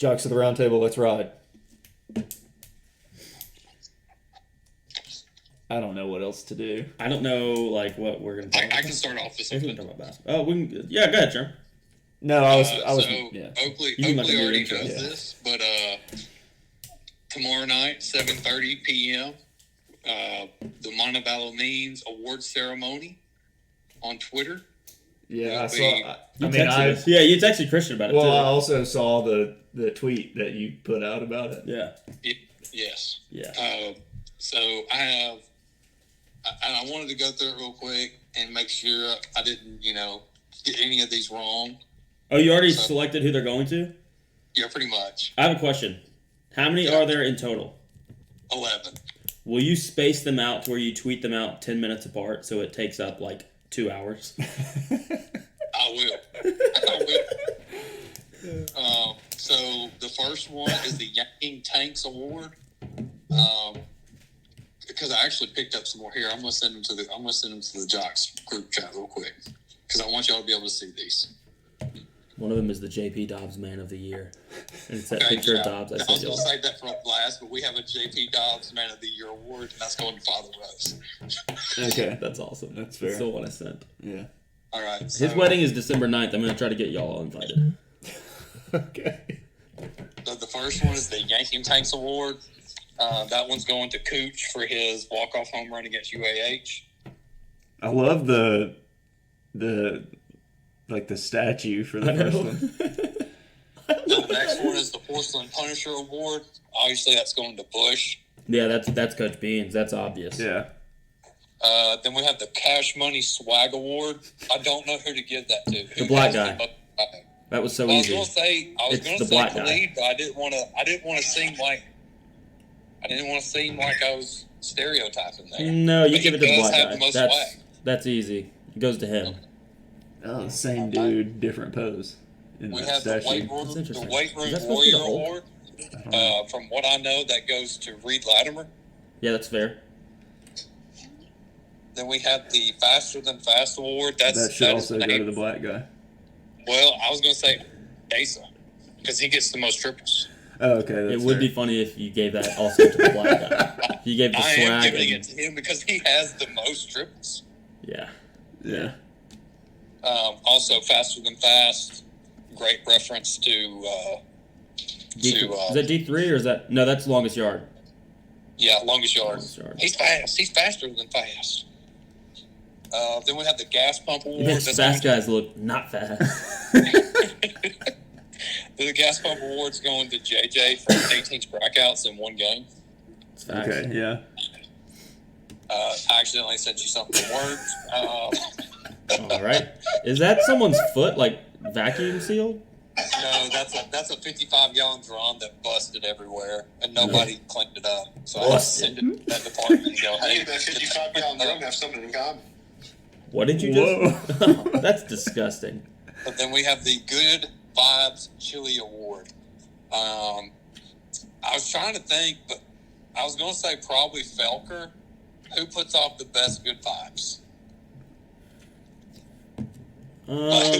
Jocks of the round table, let's ride. I don't know what else to do. I don't know like what we're gonna talk about. I can start off with We something. can talk about basketball. Oh, we can. Yeah, go ahead, Jerm. No, I was. So Oakley You can like a new already intro. knows this, but tomorrow night, 7:30 p.m., the Montevallo Means Award Ceremony on Twitter. Yeah, I saw. You texted Christian about it Well, too. I also saw the tweet that you put out about it. Yeah. Yes. Yeah. So I wanted to go through it real quick and make sure I didn't, get any of these wrong. Oh, you already selected who they're going to? Yeah, pretty much. I have a question. How many are there in total? 11. Will you space them out to where you tweet them out 10 minutes apart so it takes up like 2 hours? I will. So the first one is the Yanking Tanks Award. Because I actually picked up some more here. I'm gonna send them to the Jocks group chat real quick because I want y'all to be able to see these. One of them is the JP Dobbs Man of the Year. And it's that picture of Dobbs. I was going to save that for last, but we have a JP Dobbs Man of the Year award, and that's going to Father Rose. Okay, that's awesome. That's fair. That's the one I sent. Yeah. All right. His wedding is December 9th. I'm going to try to get y'all invited. Okay. So the first one is the Yanking Tanks Award. That one's going to Cooch for his walk-off home run against UAH. I love the statue for the first one. The next one is the Porcelain Punisher Award. Obviously, that's going to Bush. Yeah, that's Coach Beans. That's obvious. Yeah. Then we have the Cash Money Swag Award. I don't know who to give that to. The black guy. That was so easy. I was going to say Khalid, but I didn't want to seem like I was stereotyping there. No, you but give it to the black guy. Swag. That's easy. It goes to him. Oh, same dude, different pose. We have the Weight Room Warrior Award. From what I know, that goes to Reed Latimer. Yeah, that's fair. Then we have the Faster Than Fast Award. That should also go to the black guy. Well, I was going to say Asa, because he gets the most triples. Oh, okay. It would be funny if you gave that also to the black guy. You gave the swag. I am giving it to him because he has the most triples. Yeah. Yeah. Also, Faster Than Fast. Great reference to. Is that D3 or is that. No, that's longest yard. Yeah, longest yard. He's fast. He's faster than fast. Then we have the Gas Pump Award. Yes, fast guys look not fast. The Gas Pump Award's going to JJ for 18 strikeouts in one game. It's facts. Okay, yeah. I accidentally sent you something words. All right. Is that someone's foot, like, vacuum sealed? No, that's a 55-gallon drum that busted everywhere, and nobody cleaned it up. So I just send it to that department and go, hey, that 55-gallon drum have something in common. What did you just... Oh, that's disgusting. But then we have the Good Vibes Chili Award. I was trying to think, but I was going to say probably Felker. Who puts off the best good vibes? Felker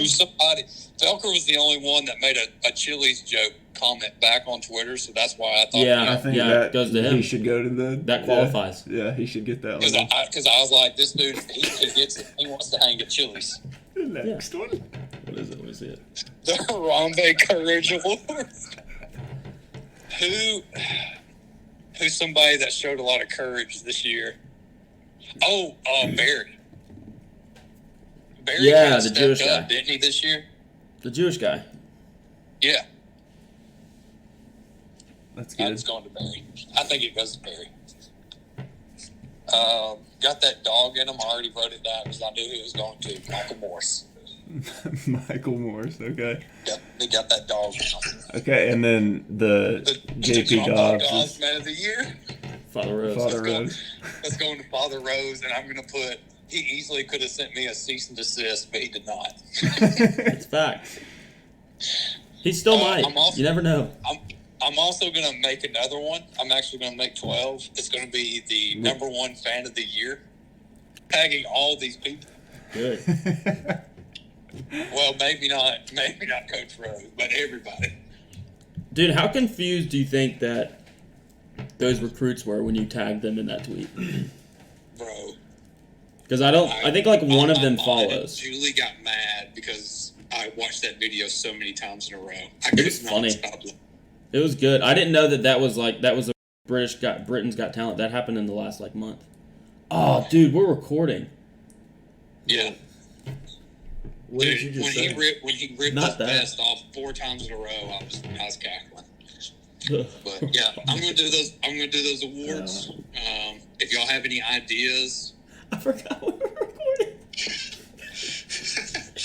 was the only one that made a Chili's joke comment back on Twitter, so that's why I thought. Yeah, I think that goes to him. He should go to the. That qualifies. Yeah, he should get that one. Because I was like, this dude, he wants to hang at Chili's. The next one. What is it? Let me see it. The Harambe Courage Award. Who's somebody that showed a lot of courage this year? Oh, Barry. Barry yeah, the Jewish guy. Didn't he, this year? The Jewish guy. Yeah. That's good. It's going to Barry. I think it goes to Barry. Got that dog in him. I already wrote it down because I knew who it was going to. Michael Morse. Michael Morse, okay. Yep, they got that dog in him. Okay, and then the JP Dobbs Man of the Year. Father Rose. That's going to Father Rose, and I'm going to put... He easily could have sent me a cease and desist, but he did not. It's facts. He still might. You never know. I'm also going to make another one. I'm actually going to make 12. It's going to be the number one fan of the year. Tagging all these people. Good. Well, maybe not Coach Rose, but everybody. Dude, how confused do you think that those recruits were when you tagged them in that tweet? Bro. Because I think like one of them follows. follows. Julie got mad because I watched that video so many times in a row. It was funny. It was good. I didn't know that was a Britain's Got Talent. That happened in the last like month. Oh, dude, we're recording. Yeah. What Dude, did you just say? when he ripped Not his that. vest off 4 times in a row, I was cackling. But yeah, I'm gonna do those. I'm gonna do those awards. If y'all have any ideas, I forgot we were recording.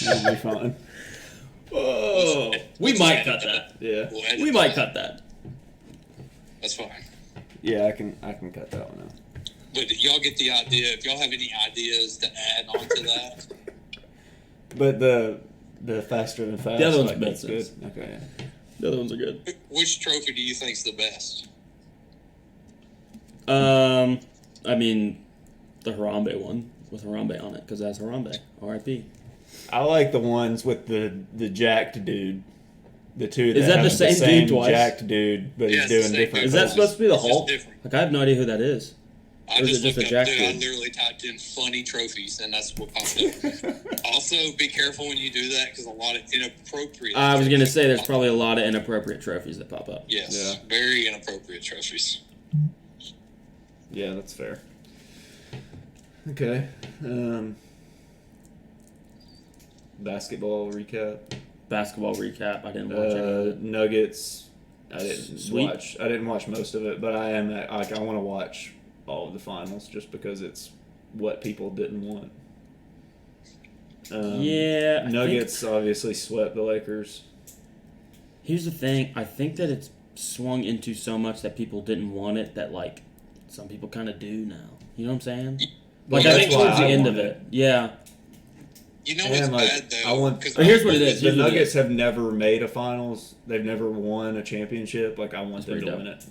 That'll be fun. Oh, we might cut that. Yeah. we'll edit We might that. cut that. That's fine. Yeah, I can cut that one out. But y'all get the idea. If y'all have any ideas to add on to that, But the faster than fast. The other one's like, made that's good. sense. Okay. Yeah. The other ones are good. which trophy do you think's the best? I mean, the Harambe one with Harambe on it because that's Harambe. R.I.P. I like the ones with the jacked dude. The two that Is that have the same dude twice? jacked dude, but Yeah, he's it's the doing same different. dude. Is that poses. supposed to be the It's just Hulk? different. Like I have no idea who that is. I Or is just it just looked a up, jack dude. I dude? literally typed in funny trophies, and that's what popped up. Also, be careful when you do that because a lot of inappropriate. I was gonna trophies say there's pop probably up. a lot of inappropriate trophies that pop up. Yes, Yeah. very inappropriate trophies. Yeah, that's fair. Okay. Basketball recap. Basketball recap. I didn't watch any of it. Nuggets. I didn't Sweet. watch. I didn't watch most of it, but I am like I want to watch all of the finals just because it's what people didn't want. Yeah, I Nuggets obviously swept the Lakers. Here's the thing. I think that it's swung into so much that people didn't want it that like some people kind of do now. You know what I'm saying? Like Well, I think that's why towards the I end want of it. Yeah. You know And, what's like, bad though? I want- 'Cause Or here's what it is. The Here's what it Nuggets is. have never made a finals. They've never won a championship. Like I want That's them pretty to dope. win it.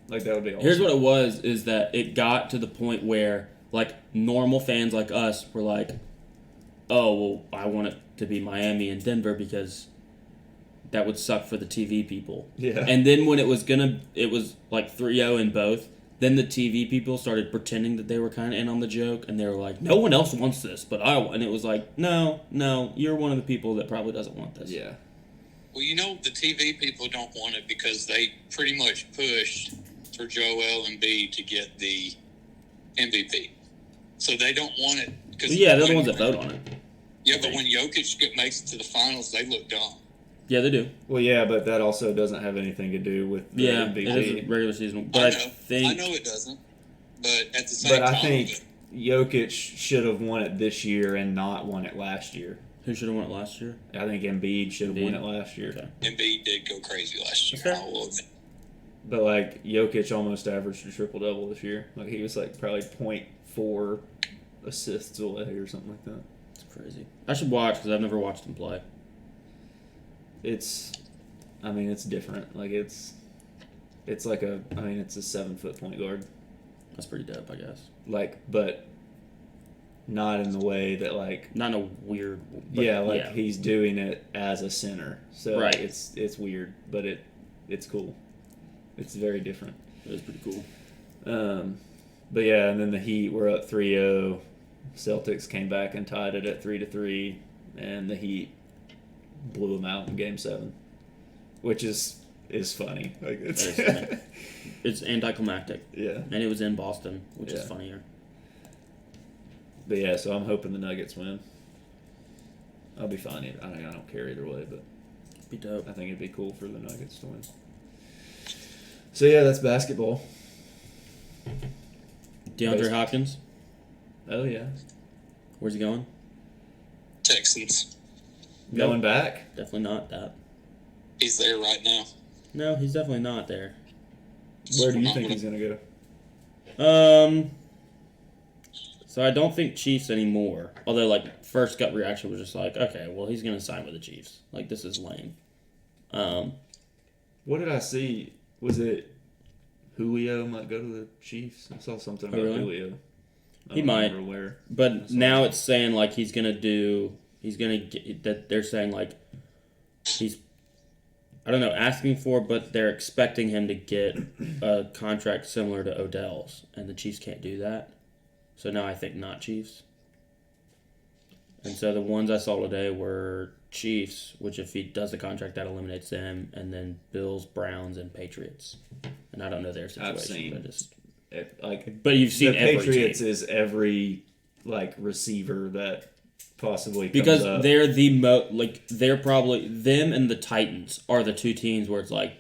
Like that would be awesome. Here's what it was: is that it got to the point where like normal fans like us were like, "Oh, well, I want it to be Miami and Denver because that would suck for the TV people." Yeah. And then when it was like 3-0 in both. Then the TV people started pretending that they were kind of in on the joke, and they were like, "No one else wants this, but I." And it was like, "No, you're one of the people that probably doesn't want this." Yeah. Well, you know, the TV people don't want it because they pretty much pushed for Joel Embiid to get the MVP. So they don't want it. Cause Yeah, they're the ones that vote on it. Yeah, but when Jokic makes it to the finals, they look dumb. Yeah, they do. Well, yeah, but that also doesn't have anything to do with the Yeah, MVP. it is a regular season, but I I know. think I know it doesn't. But at the same But time, I think Jokic should have won it this year and not won it last year. who should have won it last year? I think Embiid should have won it Embiid? last year. Okay. Embiid did go crazy last year. That's fair. I will admit. But like Jokic almost averaged a triple double this year. Like he was like probably 0.4 assists away or something like that. It's crazy. I should watch because I've never watched him play. It's different. Like it's like it's a 7-foot point guard. That's pretty dope, I guess. Like, but not in the way that like Not in a weird. But yeah, he's doing it as a center. So Right. it's weird, but it's cool. It's very different. it was pretty cool. But yeah, and then the Heat were up 3-0. Celtics came back and tied it at 3-3, and the Heat blew them out in Game 7, which is funny. Like That is funny. It's anticlimactic, yeah. and it was in Boston, which is Yeah. funnier. But yeah, so I'm hoping the Nuggets win. I'll be fine. I don't care either way, but Be dope. I think it'd be cool for the Nuggets to win. So yeah, that's basketball. DeAndre Hopkins, Oh yeah, where's he going? Texans. going back. Definitely not that. He's there right now. No, he's definitely not there. Where do you Not think gonna- he's gonna go? So I don't think Chiefs anymore. Although, like, first gut reaction was just like, okay, well, he's gonna sign with the Chiefs. Like, this is lame. What did I see? Was it Julio might go to the Chiefs? I saw something about really? Julio. I He don't might. remember where. But now it's saying like he's gonna get that they're saying like he's. I don't know, asking for, but they're expecting him to get a contract similar to Odell's, and the Chiefs can't do that. So now I think not Chiefs. And so the ones I saw today were Chiefs, which if he does the contract, that eliminates them, and then Bills, Browns, and Patriots. And I don't know their situation. I've seen but just but you've seen the every Patriots team. is every receiver that possibly comes Because up. they're they're probably them and the Titans are the two teams where it's like,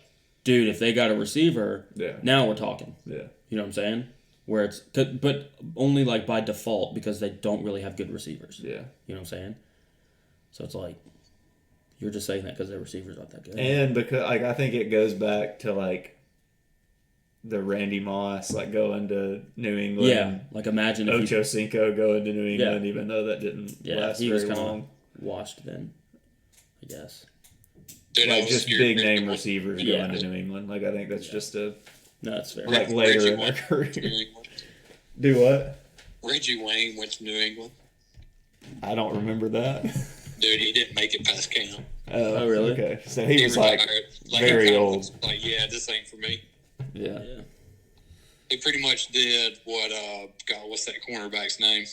dude, if they got a receiver, now we're talking. Yeah. You know what I'm saying? Where it's but only like by default because they don't really have good receivers. Yeah. You know what I'm saying? So it's like you're just saying that because their receivers aren't that good. And because I think it goes back to the Randy Moss going to New England. Yeah, like imagine if Ocho Cinco going to New England, even though that didn't last he was very kind long. of washed then, I guess. Dude, Just big name receivers Yeah. going to New England. I think that's just a No, that's fair. later Reggie in their went to career. New England. Do what? Reggie Wayne went to New England. I don't remember that. Dude, he didn't make it past camp. Oh, really? Okay, so he was retired. very he kinda old. was yeah, this ain't for me. Yeah. Yeah. He pretty much did what, what's that cornerback's name?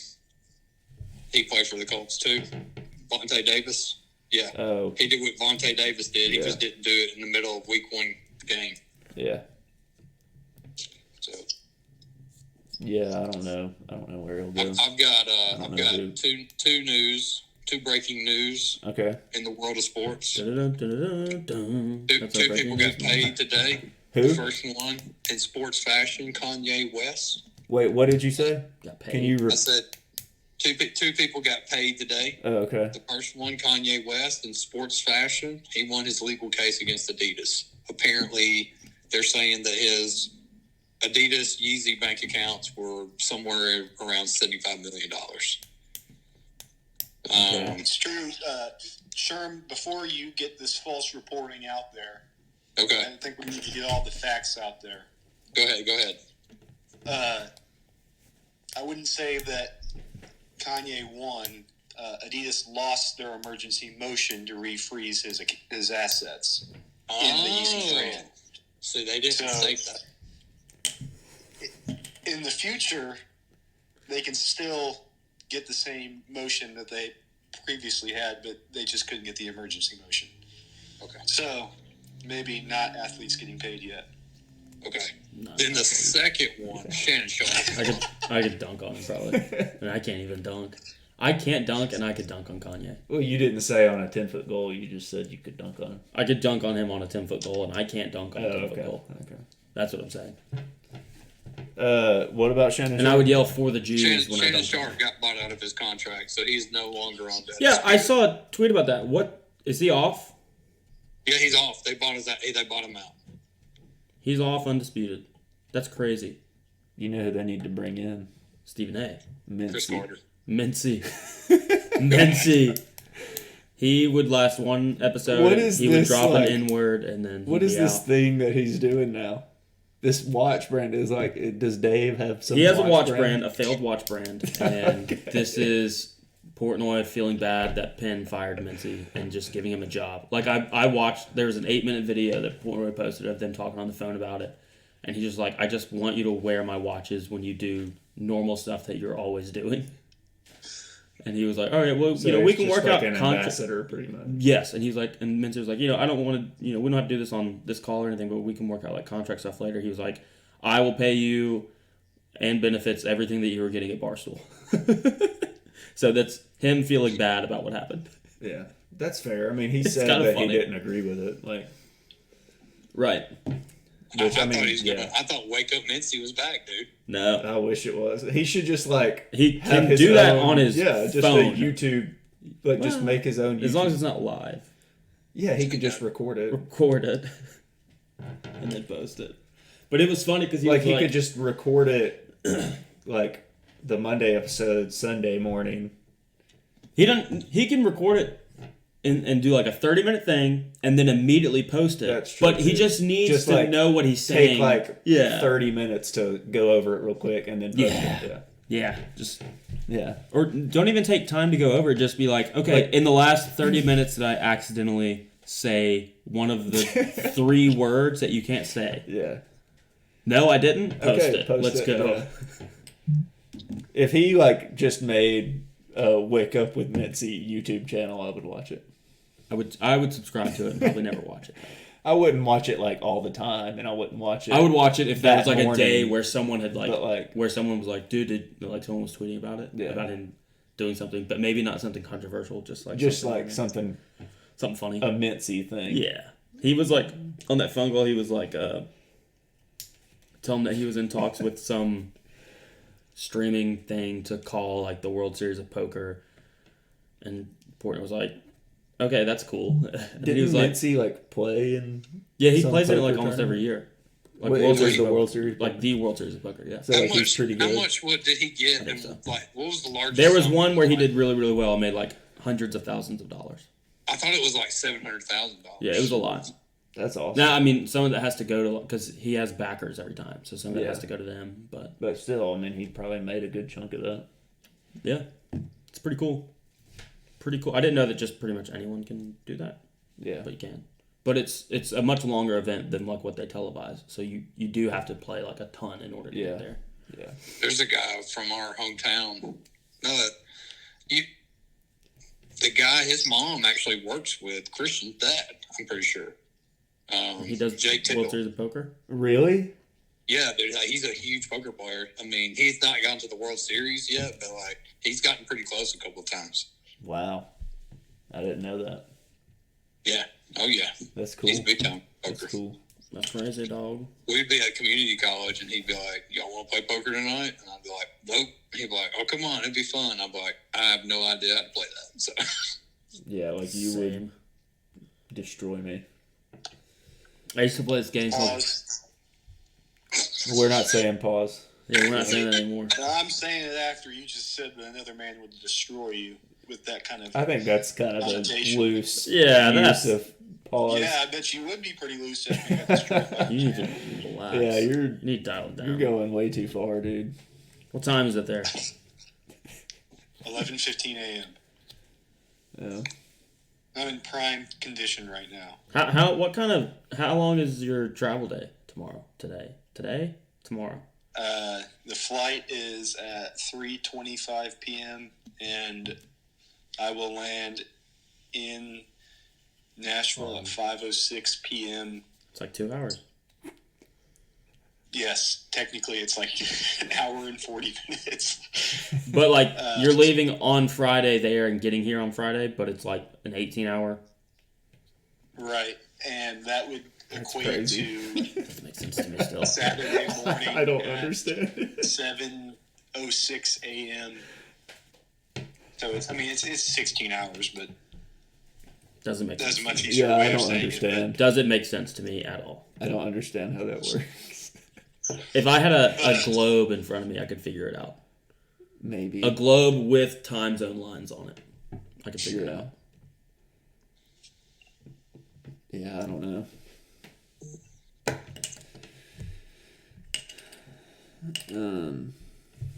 He played for the Colts too. Vontae Davis. Yeah. Oh. He did what Vontae Davis did. He Yeah. just didn't do it in the middle of week 1 game. Yeah. So Yeah, I don't know. I don't know where he'll go. I've got know who. two breaking news Okay. in the world of sports. Dun-dun-dun-dun-dun. Two That's our people breaking got news. paid today. Who? The first one in sports fashion, Kanye West. Wait, what did you say? Got paid. Can you? I said two people got paid today. Oh, okay. The first one, Kanye West, in sports fashion, he won his legal case against Adidas. Apparently, they're saying that his Adidas Yeezy bank accounts were somewhere around $75 million. It's true. Sherm, before you get this false reporting out there, Okay, I think we need to get all the facts out there. go ahead. I wouldn't say that Kanye won. Adidas lost their emergency motion to refreeze his assets in the Yeezy brand. So they didn't say that. In the future, they can still get the same motion that they previously had, but they just couldn't get the emergency motion. Okay. So maybe not athletes getting paid yet. Okay. No, Then the second one, Shannon Sharp. I could dunk on him probably. And I can't even dunk. I can't dunk, and I could dunk on Kanye. Well, you didn't say on a 10-foot goal. You just said you could dunk on him. I could dunk on him on a 10-foot goal, and I can't dunk on a 10-foot okay. goal. Okay. That's what I'm saying. What about Shannon? And Sharp? I would yell for the Jews when I Shannon dunked on him. Sharp got bought out of his contract, so he's no longer on that. Yeah, I saw a tweet about that. What is he off? Yeah, he's off. They bought him out. He's off undisputed. That's crazy. You know who they need to bring in? Stephen A. Chris Mincy. Carter. Mincy. Mincy. He would last one episode. What is he would this, drop like- an N-word and then What he'd is be this out. thing that he's doing now? This watch brand is does Dave have some? He has a watch brand, a failed watch brand, and Okay. this is Portnoy feeling bad that Penn fired Mincy and just giving him a job. Like I watched, there was an 8-minute video that Portnoy posted of them talking on the phone about it, and he's just like, I just want you to wear my watches when you do normal stuff that you're always doing. And he was like, all right, well, So we it's can just work like out an contract. ambassador, pretty much. Yes, and he's like, and Mincy was like, I don't want to, we don't have to do this on this call or anything, but we can work out like contract stuff later. He was like, I will pay you and benefits everything that you were getting at Barstool. So that's him feeling bad about what happened. Yeah, that's fair. I mean, he It's said kinda that funny. he didn't agree with it. Right. Which, I mean, thought he's gonna. yeah. I thought Wake Up Mincy was back, dude. No. I wish it was. He should just He have can his do that own- on his just phone. a YouTube, just Well, make his own. YouTube. As long as it's not live. yeah, he could just record it. Record it. And then post it. But it was funny because He could just record it, like the Monday episode Sunday morning. He can record it and do like a 30-minute thing and then immediately post it. That's true, But he too. just needs Just, to like, know what he's saying. Take 30 minutes to go over it real quick and then post Yeah. it. Yeah, just Yeah. or don't even take time to go over it. Just be like, okay, Like- in the last 30 minutes, did I accidentally say one of the 3 words that you can't say. Yeah. No, I didn't. Post Okay, it. post Let's it, go. yeah. If he like just made a Wake Up with Mitzi YouTube channel, I would watch it. I would subscribe to it and probably never watch it. I wouldn't watch it like all the time, and I wouldn't watch it. I would watch it if there was that like a day morning, where someone had but, someone was like, dude, like someone was tweeting about it, Yeah. about him doing something, but maybe not something controversial, just like something funny, a Mitzi thing. Yeah, he was like on that phone call. He was like, tell him that he was in talks with some streaming thing to call like the World Series of Poker, and Portner was like, okay, that's cool. And Didn't he was like, Mitzi like play in? yeah, he some plays in it like poker almost every year. Like Wait, World it was Series the of World Poker. Series? Like the World Series of Poker, yeah. So like he's pretty good. How much did he get? I think And so. like, what was the largest? There was sum? one where he did really, really well and made like hundreds of thousands of dollars. I thought it was like $700,000. Yeah, it was a lot. That's awesome. Now, I mean, some of that has to go to, because he has backers every time, so some of it Yeah. has to go to them, but But still, I mean, he probably made a good chunk of that. yeah, it's pretty cool. Pretty cool. I didn't know that just pretty much anyone can do that, Yeah. but you can. But it's a much longer event than like what they televise, so you do have to play like a ton in order to Yeah. get there. Yeah. There's a guy from our hometown. The guy, his mom actually works with Christian's dad. I'm pretty sure. He does Jake Tickle. World Series of Poker. Really? Yeah, dude, like, he's a huge poker player. I mean, he's not gone to the World Series yet, but like he's gotten pretty close a couple of times. Wow. I didn't know that. Yeah. Oh yeah. That's cool. He's big time poker. That's cool. That's crazy, dog. We'd be at community college, and he'd be like, "Y'all want to play poker tonight?" And I'd be like, "Nope." He'd be like, "Oh, come on, it'd be fun." I'd be like, "I have no idea how to play that." So Yeah, like you would Same. destroy me. I used to play this game called. Pause. We're not saying pause. Yeah, we're not saying that anymore. I'm saying it after you just said that another man would destroy you with that kind of. I think that's kind of a Connotation. loose Yeah, use that's- of pause. Yeah, I bet you would be pretty loose if you got destroyed by You need to relax. Yeah, You need to dial it down. You're going way too far, dude. What time is it there? 11:15 a.m. Yeah. I'm in prime condition right now. How long is your travel day tomorrow? Today? Tomorrow. The flight is at 3:25 p.m. and I will land in Nashville at 5:06 p.m. It's like 2 hours. Yes, technically it's like an hour and 40 minutes. But like you're leaving on Friday there and getting here on Friday, but it's like an 18-hour. Right, and that would That's equate crazy. Doesn't make sense to me still. to Saturday morning. I don't at understand. 7:06 a.m. So it's 16 hours, but Doesn't make that's sense. a much easier Yeah, way I of don't saying understand. Doesn't make sense to me at all. I don't understand how that works. If I had a globe in front of me, I could figure it out. Maybe. A globe with time zone lines on it. I could figure it Yeah. out. Yeah, I don't know.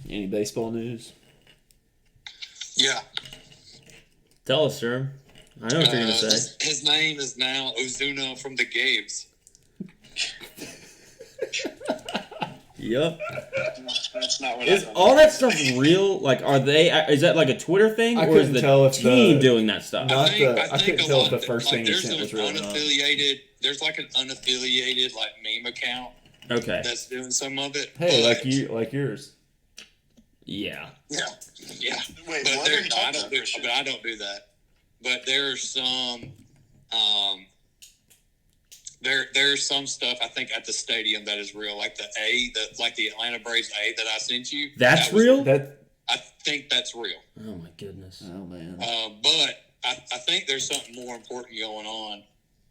Any baseball news? yeah, Tell us, sir. I know what you're gonna say. his name is now Ozuna from the Games. Yep. That's not what Is I thought. all that stuff real? Like, are they? Is that like a Twitter thing, I or is couldn't the tell if team the- doing that stuff? Not I I couldn't a tell lot if the of first thing he there's sent an was real or not. unaffiliated. There's like an unaffiliated like meme account Okay. that's doing some of it. Hey, but- like yours. Yeah. Yeah, yeah. Wait, But what there, are you no, I talking don't about, do. Christian? But I don't do that. But there's some. There's some stuff I think at the stadium that is real, like the Atlanta Braves A that I sent you. That's That was- real? That. I think that's real. Oh my goodness. Oh man. But I think there's something more important going on.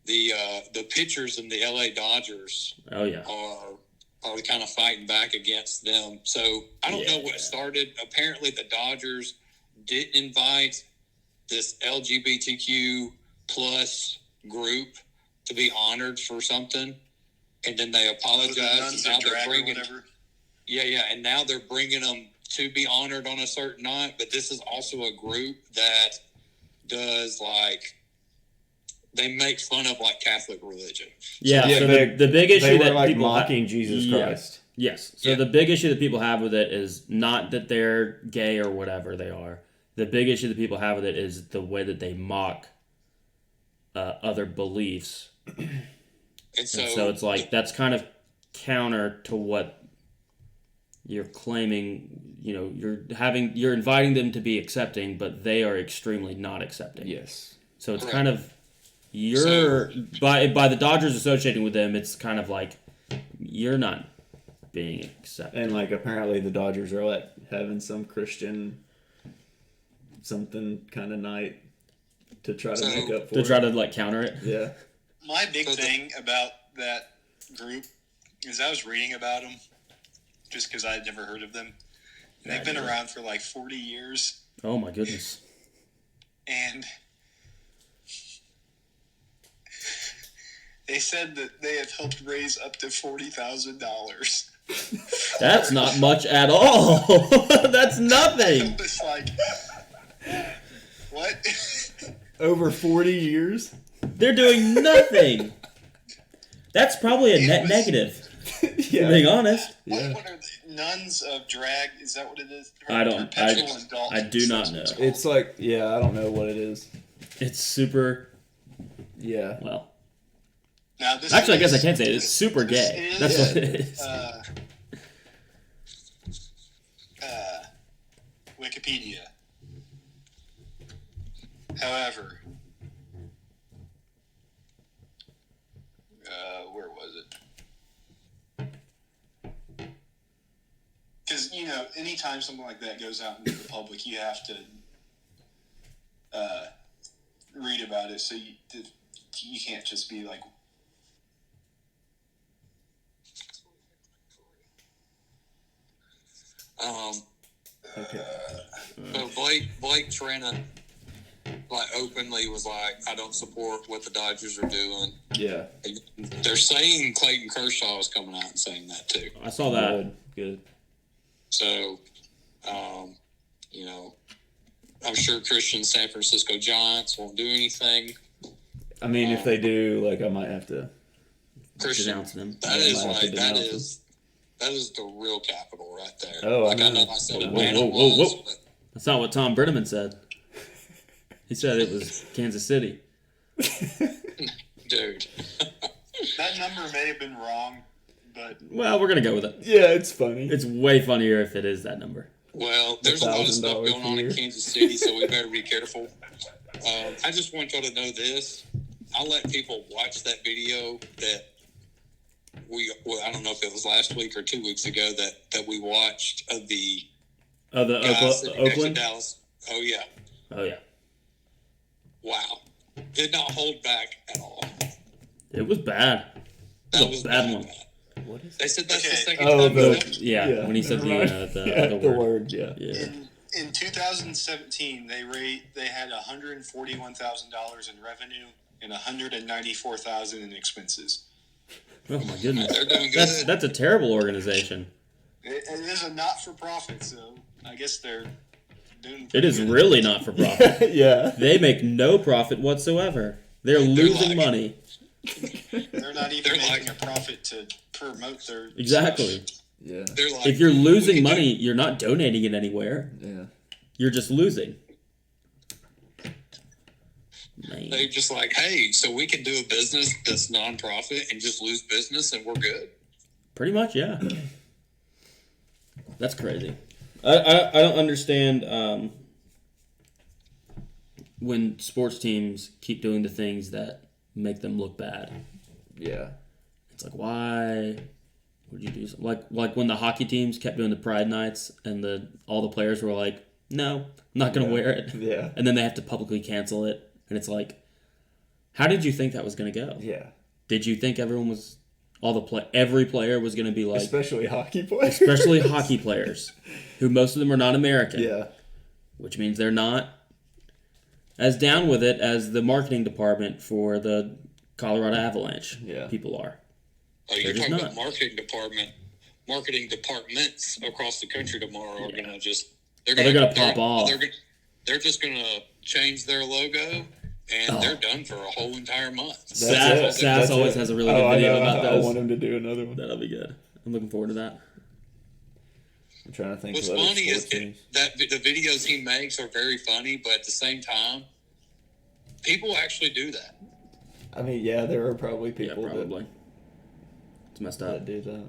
The pitchers in the LA Dodgers Oh yeah. are kind of fighting back against them. So I don't know Yeah. what started. Apparently, the Dodgers didn't invite this LGBTQ plus group to be honored for something, and then they Oh, the apologized. nuns And now that they're drag or bringing, whatever. yeah, and now they're bringing them to be honored on a certain night. But this is also a group that does like they make fun of like Catholic religion. Yeah, Yeah, so they- the big issue They were that like people mocking Jesus Yeah. Christ. Yes. So Yeah. the big issue that people have with it is not that they're gay or whatever they are. The big issue that people have with it is the way that they mock other beliefs. And So it's like that's kind of counter to what you're claiming. You know, you're inviting them to be accepting, but they are extremely not accepting. Yes. So it's Correct. kind of you're by the Dodgers associating with them. It's kind of like you're not being accepted. And like apparently the Dodgers are like having some Christian something kind of night to try to So- make up for To it. try to like counter it. Yeah. My big So the- thing about that group is I was reading about them just because I had never heard of them. And they've been around for like 40 years, Oh my goodness. and they said that they have helped raise up to $40,000. That's not much at all. That's nothing. It was like, what? Over 40 years? They're doing nothing. That's probably a It net was- negative. Yeah. Being honest. Yeah. What are the nuns of drag? Is that what it is? I don't- Perpetual I indulgence, do not that's what know. it's called. It's like, yeah, I don't know what it is. It's super Yeah. well. Now, this Actually, I guess I is- can say it. It's super this gay. is, That's what it is. Wikipedia. However, where was it? Because, you know, anytime something like that goes out into the public, you have to read about it, so you can't just be like, Okay. So Blake Trenna like openly was like, I don't support what the Dodgers are doing. Yeah. They're saying Clayton Kershaw is coming out and saying that too. I saw that. Good. So, you know, I'm sure Christian San Francisco Giants won't do anything. I mean, if they do, like, I might have to. Christian, Denounce them. that Yeah, is might have to like that denounce is that is the real capital right there. Oh, I like I know. know I said Whoa, Atlanta whoa, whoa, was, whoa. but That's not what Tom Brenneman said. He said it was Kansas City. dude, that number may have been wrong, but Well, we're gonna go with it. Yeah, it's funny. It's way funnier if it is that number. well, there's a lot of stuff $1,000 going on in here. Kansas City, so we better be careful. I just want y'all to know this. I'll let people watch that video that I don't know if it was last week or 2 weeks ago that we watched of the Oh, the guys sitting next to Oakland. Dallas. Oh yeah, Oh yeah, wow, did not hold back at all. it was bad. That was a bad one. bad. What is They said that's the Okay. second Oh, time. the- Yeah, when he said never mind. the yeah, other the word. word, yeah. Yeah. in 2017 they had $141,000 in revenue and $194,000 in expenses. Oh my goodness. They're doing good. That's a terrible organization. It is a not-for-profit, so I guess they're doing. It pretty is good. really not for profit. Yeah. They make no profit whatsoever. They're losing like- money. They're not even They're making like- a profit to promote their Exactly. Yeah. They're like, If you're we losing can do- money, you're not donating it anywhere. Yeah. You're just losing. Man. They're just like, hey, so we can do a business that's nonprofit and just lose business and we're good. Pretty much, yeah. That's crazy. I don't understand when sports teams keep doing the things that make them look bad. Yeah. It's like, why would you do something? Like when the hockey teams kept doing the Pride Nights and all the players were like, no, I'm not going to wear it. Yeah. And then they have to publicly cancel it. And it's like, how did you think that was going to go? Yeah. Did you think everyone was, every player was going to be like, Especially hockey players. especially hockey players, who most of them are not American, Yeah. which means they're not as down with it as the marketing department for the Colorado Avalanche Yeah. people are. Oh, you're just talking not. about marketing departments across the country tomorrow are gonna just they're gonna pop off. They're just gonna change their logo and they're done for a whole entire month. Sass always has a really good video about I those. want him to do another one. That'll be good. I'm looking forward to that. I'm trying to think What's of other funny is sports teams. that the videos he makes are very funny, but at the same time, people actually do that. I mean, yeah, there are probably people Yeah, probably. It's messed that up. do that.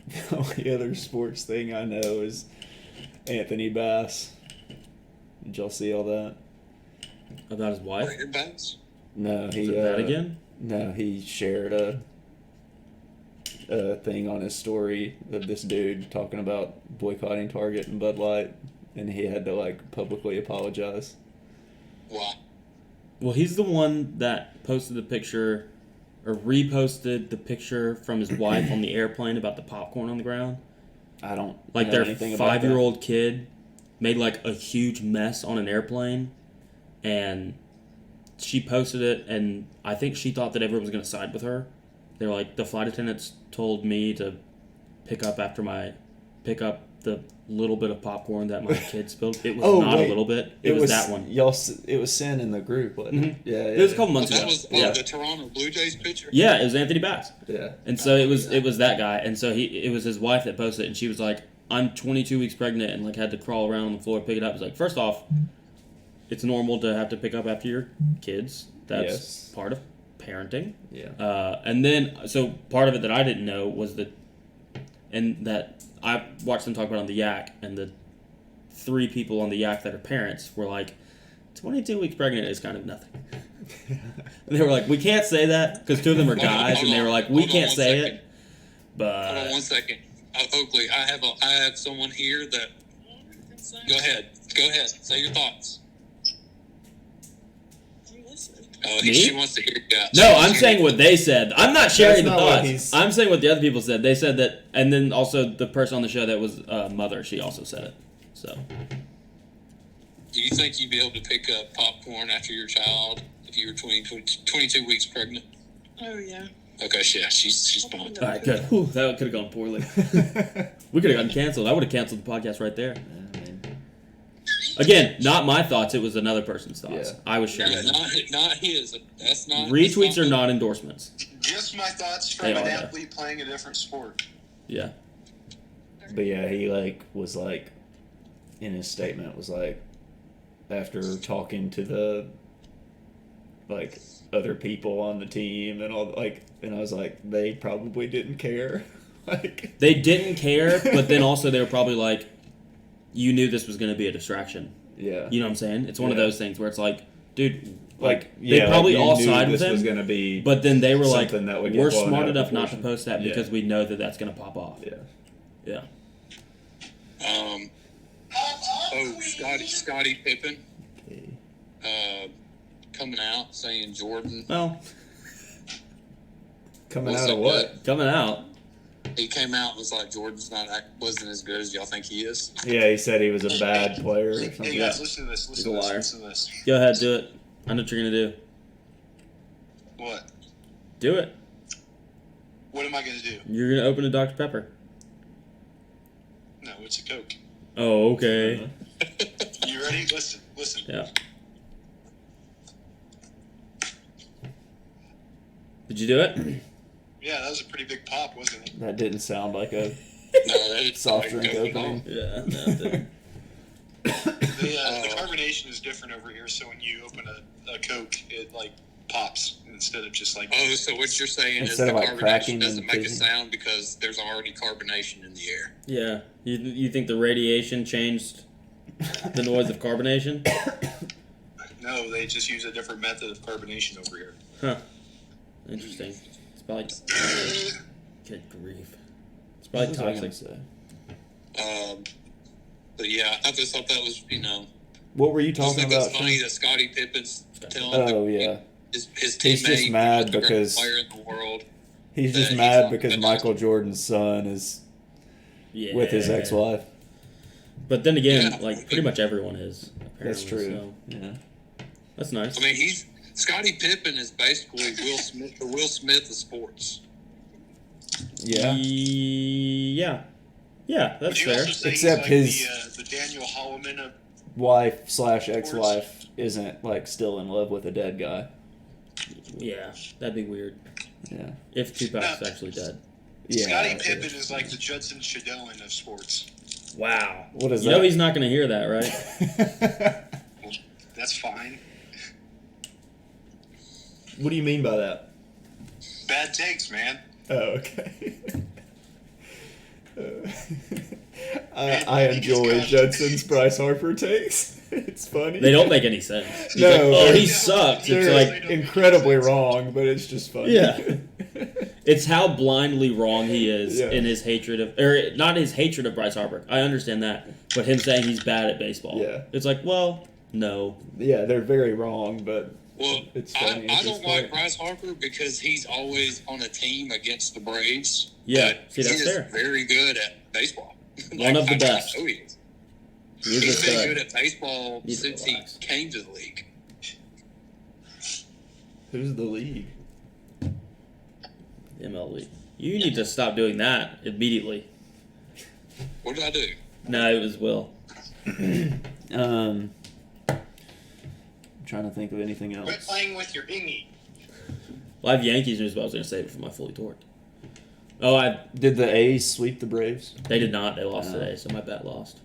The only other sports thing I know is Anthony Bass. Did y'all see all that? About his wife? Your backs? No, he Is it that again? No, he shared a thing on his story of this dude talking about boycotting Target and Bud Light, and he had to like publicly apologize. Why? Well, he's the one that posted the picture, or reposted the picture from his wife on the airplane about the popcorn on the ground. I don't Like know their anything about that. 5-year-old kid made like a huge mess on an airplane, and she posted it, and I think she thought that everyone was going to side with her. They were like, the flight attendants told me to pick up the little bit of popcorn that my kid spilled. It was not a little bit. It was that one. It was sent in the group, wasn't it? Yeah, It was a couple Oh, months that ago. was Yeah. the Toronto Blue Jays pitcher? Yeah, it was Anthony Bass. Yeah. And so it was that guy, and so it was his wife that posted it, and she was like, "I'm 22 weeks pregnant and like had to crawl around on the floor to pick it up." It's like, first off, it's normal to have to pick up after your kids. That's Yes. part of parenting. Yeah. And then so part of it that I didn't know was that I watched them talk about on the Yak, and the 3 people on the Yak that are parents were like, 22 weeks pregnant is kind of nothing. And they were like, we can't say that, because 2 of them are guys, and they were like, we can't say it. Hold But on 1 second. Oakley, I have someone here that. Go ahead. Say your thoughts. Me? She wants to hear you out. no, I'm saying what they said. I'm not sharing the That's not what thoughts. he's- I'm saying what the other people said. They said that, and then also the person on the show that was mother, she also said it. So Do you think you'd be able to pick up popcorn after your child if you were 22 weeks pregnant? Oh, yeah. Okay, yeah, she's fine. all right, good. Whew, that could have gone poorly. We could have gotten canceled. I would have canceled the podcast right there. Again, not my thoughts. It was another person's thoughts. Yeah. I was sharing Yeah, them. not his. That's not. Retweets that's are not endorsements. Just my thoughts from They an are, yeah. athlete playing a different sport. Yeah. But yeah, he was in his statement was like, after talking to the other people on the team and all and I was like, they probably didn't care. They didn't care, but then also they were probably like, you knew this was going to be a distraction. yeah. You know what I'm saying? It's one of Yeah. those things where it's like, dude, Yeah, they probably you all knew side with this was him, gonna be but then they were like, something that would get we're blown smart out of enough not to proportion. post that Yeah. because we know that that's going to pop off. Yeah. Yeah. Scotty Pippen Okay. coming out saying Jordan. Well, Coming What's out of up, what? coming out. He came out and was like, Jordan's wasn't as good as y'all think he is. Yeah, he said he was a bad player or Hey, something. hey guys, listen to this. He's a liar. Listen to this. Go ahead, do it. I know what you're going to do. What? Do it. What am I going to do? You're going to open a Dr. Pepper. No, it's a Coke. Oh, okay. You ready? Listen. Yeah. Did you do it? Yeah, that was a pretty big pop, wasn't it? That didn't sound like a No, that is soft like drink Coke. opening. Yeah. No, it didn't. The carbonation is different over here, so when you open a Coke, it like pops instead of just like. Oh, so what you're saying is Instead the of, like, cracking carbonation doesn't and make a fizzing. sound because there's already carbonation in the air. Yeah. You think the radiation changed the noise of carbonation? No, they just use a different method of carbonation over here. Huh. Interesting. It's probably. Good grief. It's probably What was I gonna toxic. say? But yeah, I just thought that was, What were you I just talking think about? it's funny Sean? that Scottie Pippen's telling Oh yeah, his teammate He's just mad the greatest because- player in the world. he's just He's mad not because finished. Michael Jordan's son is Yeah. with his ex-wife. But then again, Yeah. like pretty much everyone is. Apparently, That's true. So Yeah. that's nice. I mean, Scottie Pippen is basically Will Smith of sports. Yeah. Yeah. Yeah, that's Would you fair. also say Except he's like his- the Daniel Holloman of Wife/ex-wife isn't like still in love with a dead guy. Yeah, that'd be weird. Yeah. If Tupac's No. actually dead. Yeah. Scottie Pippen is like the Judson Shadoan of sports. Wow. What is You that? know he's not going to hear that, right? That's fine. What do you mean by that? Bad takes, man. Oh, okay. I enjoy Judson's Bryce Harper takes. It's funny. They don't make any sense. He's No. like, oh, he Yeah. sucks. They're It's like, incredibly wrong, but it's just funny. Yeah. it's how blindly wrong he is Yeah. in his hatred of, or not his hatred of Bryce Harper. I understand that, but him saying he's bad at baseball. Yeah. It's like, well, no. Yeah, they're very wrong, but Well, it's funny. I at this don't like point. Bryce Harper because he's always on a team against the Braves. Yeah, But see, that's he is fair. very good at baseball. One of the best. I know he is. He is a He's been stud. good at baseball Needs to since he relax. came to the league. Who's the league? MLB. You need to stop doing that immediately. What did I do? No, it was Will. I'm trying to think of anything Quit else. playing with your bingy. Well, I have Yankees news, but I was going to save it for my fully torqued. Oh, Did the A's sweep the Braves? they did not. They lost No. today, so my bet lost.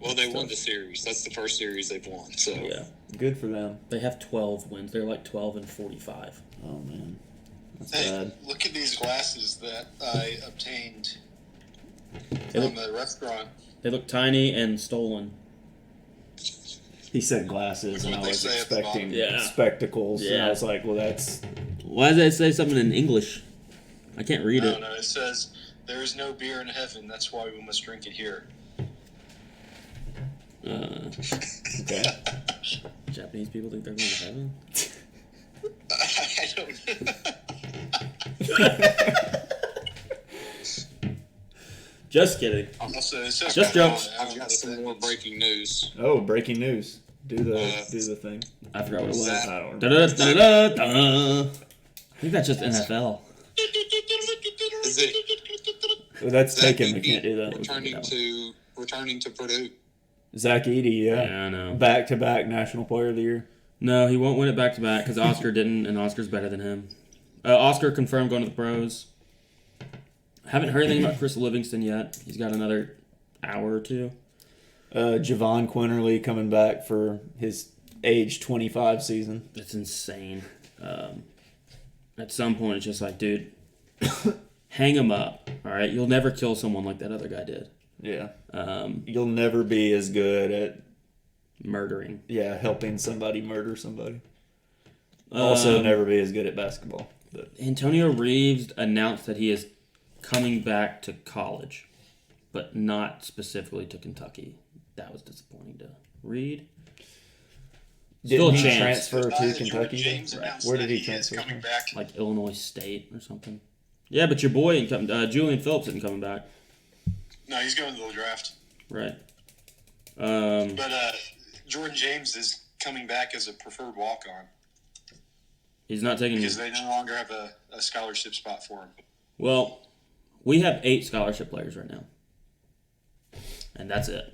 Well, they won the series. That's the first series they've won. So Yeah. Good for them. They have 12 wins. They're like 12 and 45. Oh man, that's Hey, bad. look at these glasses that I obtained They from look, the restaurant. they look tiny and stolen. He said glasses, and I What they was say at the expecting bottom. Yeah. spectacles. And Yeah. I was like, well, that's Why does that say something in English? I can't read No, it. no, it says, there is no beer in heaven, that's why we must drink it here. okay. Japanese people think they're going to heaven? I don't know. Just kidding. Also, it says Just jokes. I've got some more breaking news. Oh, breaking news. Do the thing. I forgot what it was. Zach- I don't remember. Da-da-da-da-da. I think that's just NFL. Is it Well, that's Zach taken. We Eady can't do that. returning to Purdue? Zach Eady, yeah. Yeah, I know. Back-to-back National Player of the Year. No, he won't win it back to back because Oscar didn't, and Oscar's better than him. Oscar confirmed going to the pros. Haven't heard anything about Chris Livingston yet. He's got another hour or two. Javon Quinterly coming back for his age 25 season. That's insane. At some point, it's just like, dude, hang him up. All right, you'll never kill someone like that other guy did. Yeah. You'll never be as good at Murdering. helping somebody murder somebody. Also, never be as good at basketball. But Antonio Reeves announced that he is coming back to college, but not specifically to Kentucky. That was disappointing to read. Still a didn't he chance. transfer to Jordan Kentucky? James announced Where did that he is transfer coming from? back. Like Illinois State or something. Yeah, but your boy, Julian Phillips, isn't coming back. No, he's going to the draft. Right. But Jordan James is coming back as a preferred walk-on He's not taking because they no longer have a scholarship spot for him. Well, we have 8 scholarship players right now. And that's it.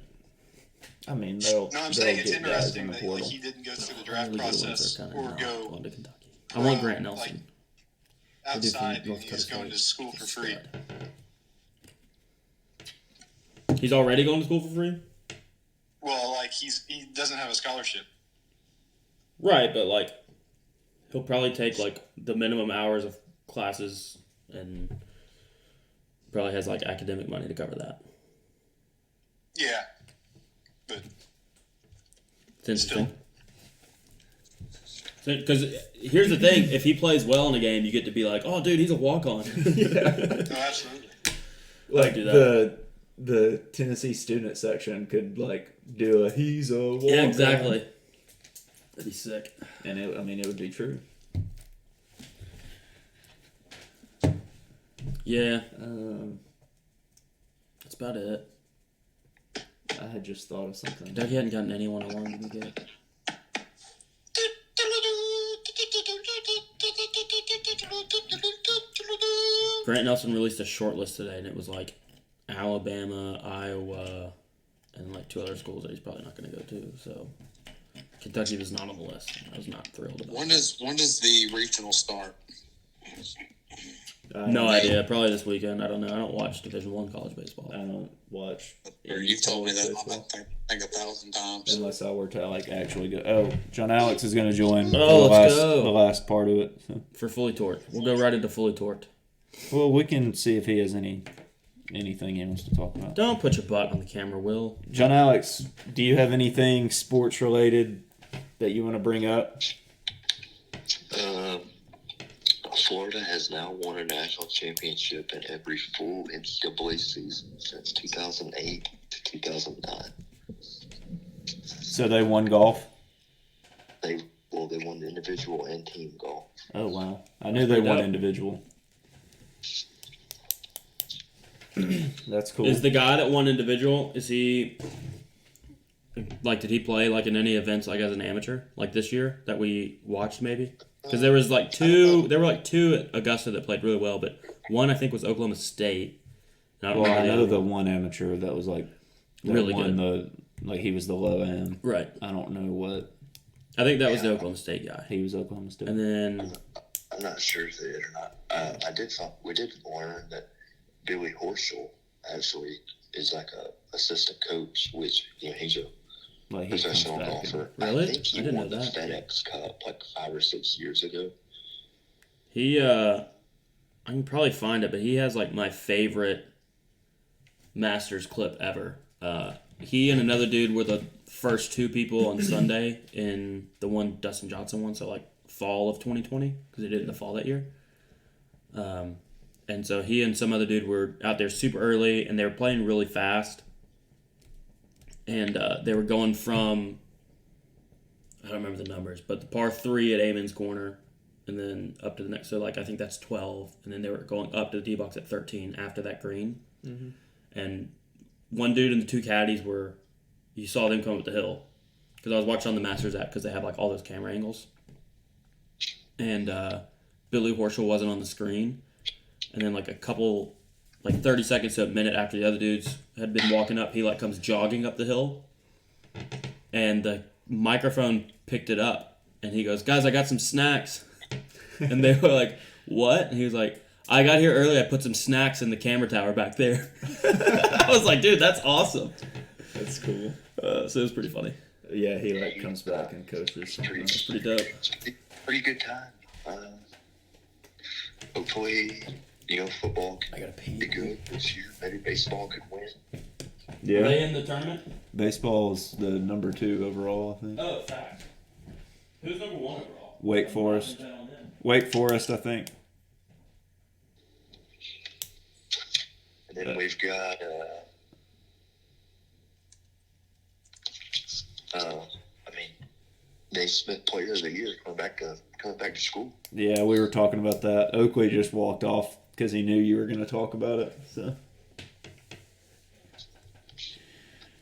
I mean, they'll, No, I'm they'll saying it's get guys in interesting the that portal. he didn't go through the draft Really good ones process are kinda or not go going to Kentucky. I want Grant like, Nelson. outside. North He's Dakota going to State. school for free. He's already going to school for free? Well, like he doesn't have a scholarship. Right, but like he'll probably take like the minimum hours of classes and probably has like academic money to cover that. Yeah, but It's interesting. Because here's the thing: if he plays well in a game, you get to be like, "Oh, dude, he's a walk-on." no, absolutely. Like do that. the Tennessee student section could like do a he's a walk-on. Yeah, exactly. That'd be sick. And it would be true. Yeah, Um, that's about it. I had just thought of something. Dougie hadn't gotten anyone I wanted him to get. Grant Nelson released a short list today, and it was like Alabama, Iowa, and like 2 other schools that he's probably not going to go to. So Kentucky was not on the list. I was not thrilled about When that. does the regional start? No idea. Probably this weekend. I don't know. I don't watch Division I college baseball. I don't watch. Or any you've told me college that baseball. I think 1,000 times. Unless I were to like actually go. Oh, John Alex is going to join Oh, let's go. the last part of it. So. For Fully Torqued. We'll go right into Fully Torqued. Well, we can see if he has anything he wants to talk about. Don't put your butt on the camera, Will. John Alex, do you have anything sports related that you want to bring up? Florida has now won a national championship in every full NCAA season since 2008 to 2009. So they won golf? They won individual and team golf. Oh, wow. I knew they won individual. That's cool. Is the guy that won individual, is he, like, did he play, like, in any events, like, as an amateur, like this year that we watched, maybe? Because there was, like, two at Augusta that played really well, but one, I think, was Oklahoma State. And I know the one amateur that was, like, that really won good. He was the low end. Right. I don't know what. I think that was the Oklahoma State guy. He was Oklahoma State. And then, I'm not sure if they did or not. We did learn that Billy Horschel actually is like a assistant coach, which he's a like he professional comes back golfer. Really? I think he I didn't won know the that. FedEx Cup like 5 or 6 years ago. he, I can probably find it, but he has, like, my favorite Masters clip ever. He and another dude were the first 2 people on Sunday in the one Dustin Johnson won, so, like, fall of 2020, because he did it in the fall that year. And so he and some other dude were out there super early, and they were playing really fast. And they were going from, I don't remember the numbers, but the par 3 at Amon's corner, and then up to the next. So, like, I think that's 12. And then they were going up to the D-box at 13 after that green. Mm-hmm. And one dude and the 2 caddies were, you saw them come up the hill. Because I was watching on the Masters app because they have, like, all those camera angles. And Billy Horschel wasn't on the screen. And then, like, 30 seconds to a minute after the other dudes had been walking up, he, like, comes jogging up the hill. And the microphone picked it up. And he goes, "Guys, I got some snacks." And they were like, "What?" And he was like, "I got here early. I put some snacks in the camera tower back there." I was like, dude, that's awesome. That's cool. So it was pretty funny. Yeah, he like comes back and coaches. It's pretty dope. Pretty good time. Hopefully, football I gotta can pee. be good this year. Maybe baseball could win. Are Yeah, they in the tournament? baseball is the number 2 overall. I think. Oh, fact. Who's number 1 overall? Wake Forest. Wake Forest, I think. And then we've got Naismith Player of the Year coming back to school. Yeah, we were talking about that. Oakley just walked off because he knew you were going to talk about it. So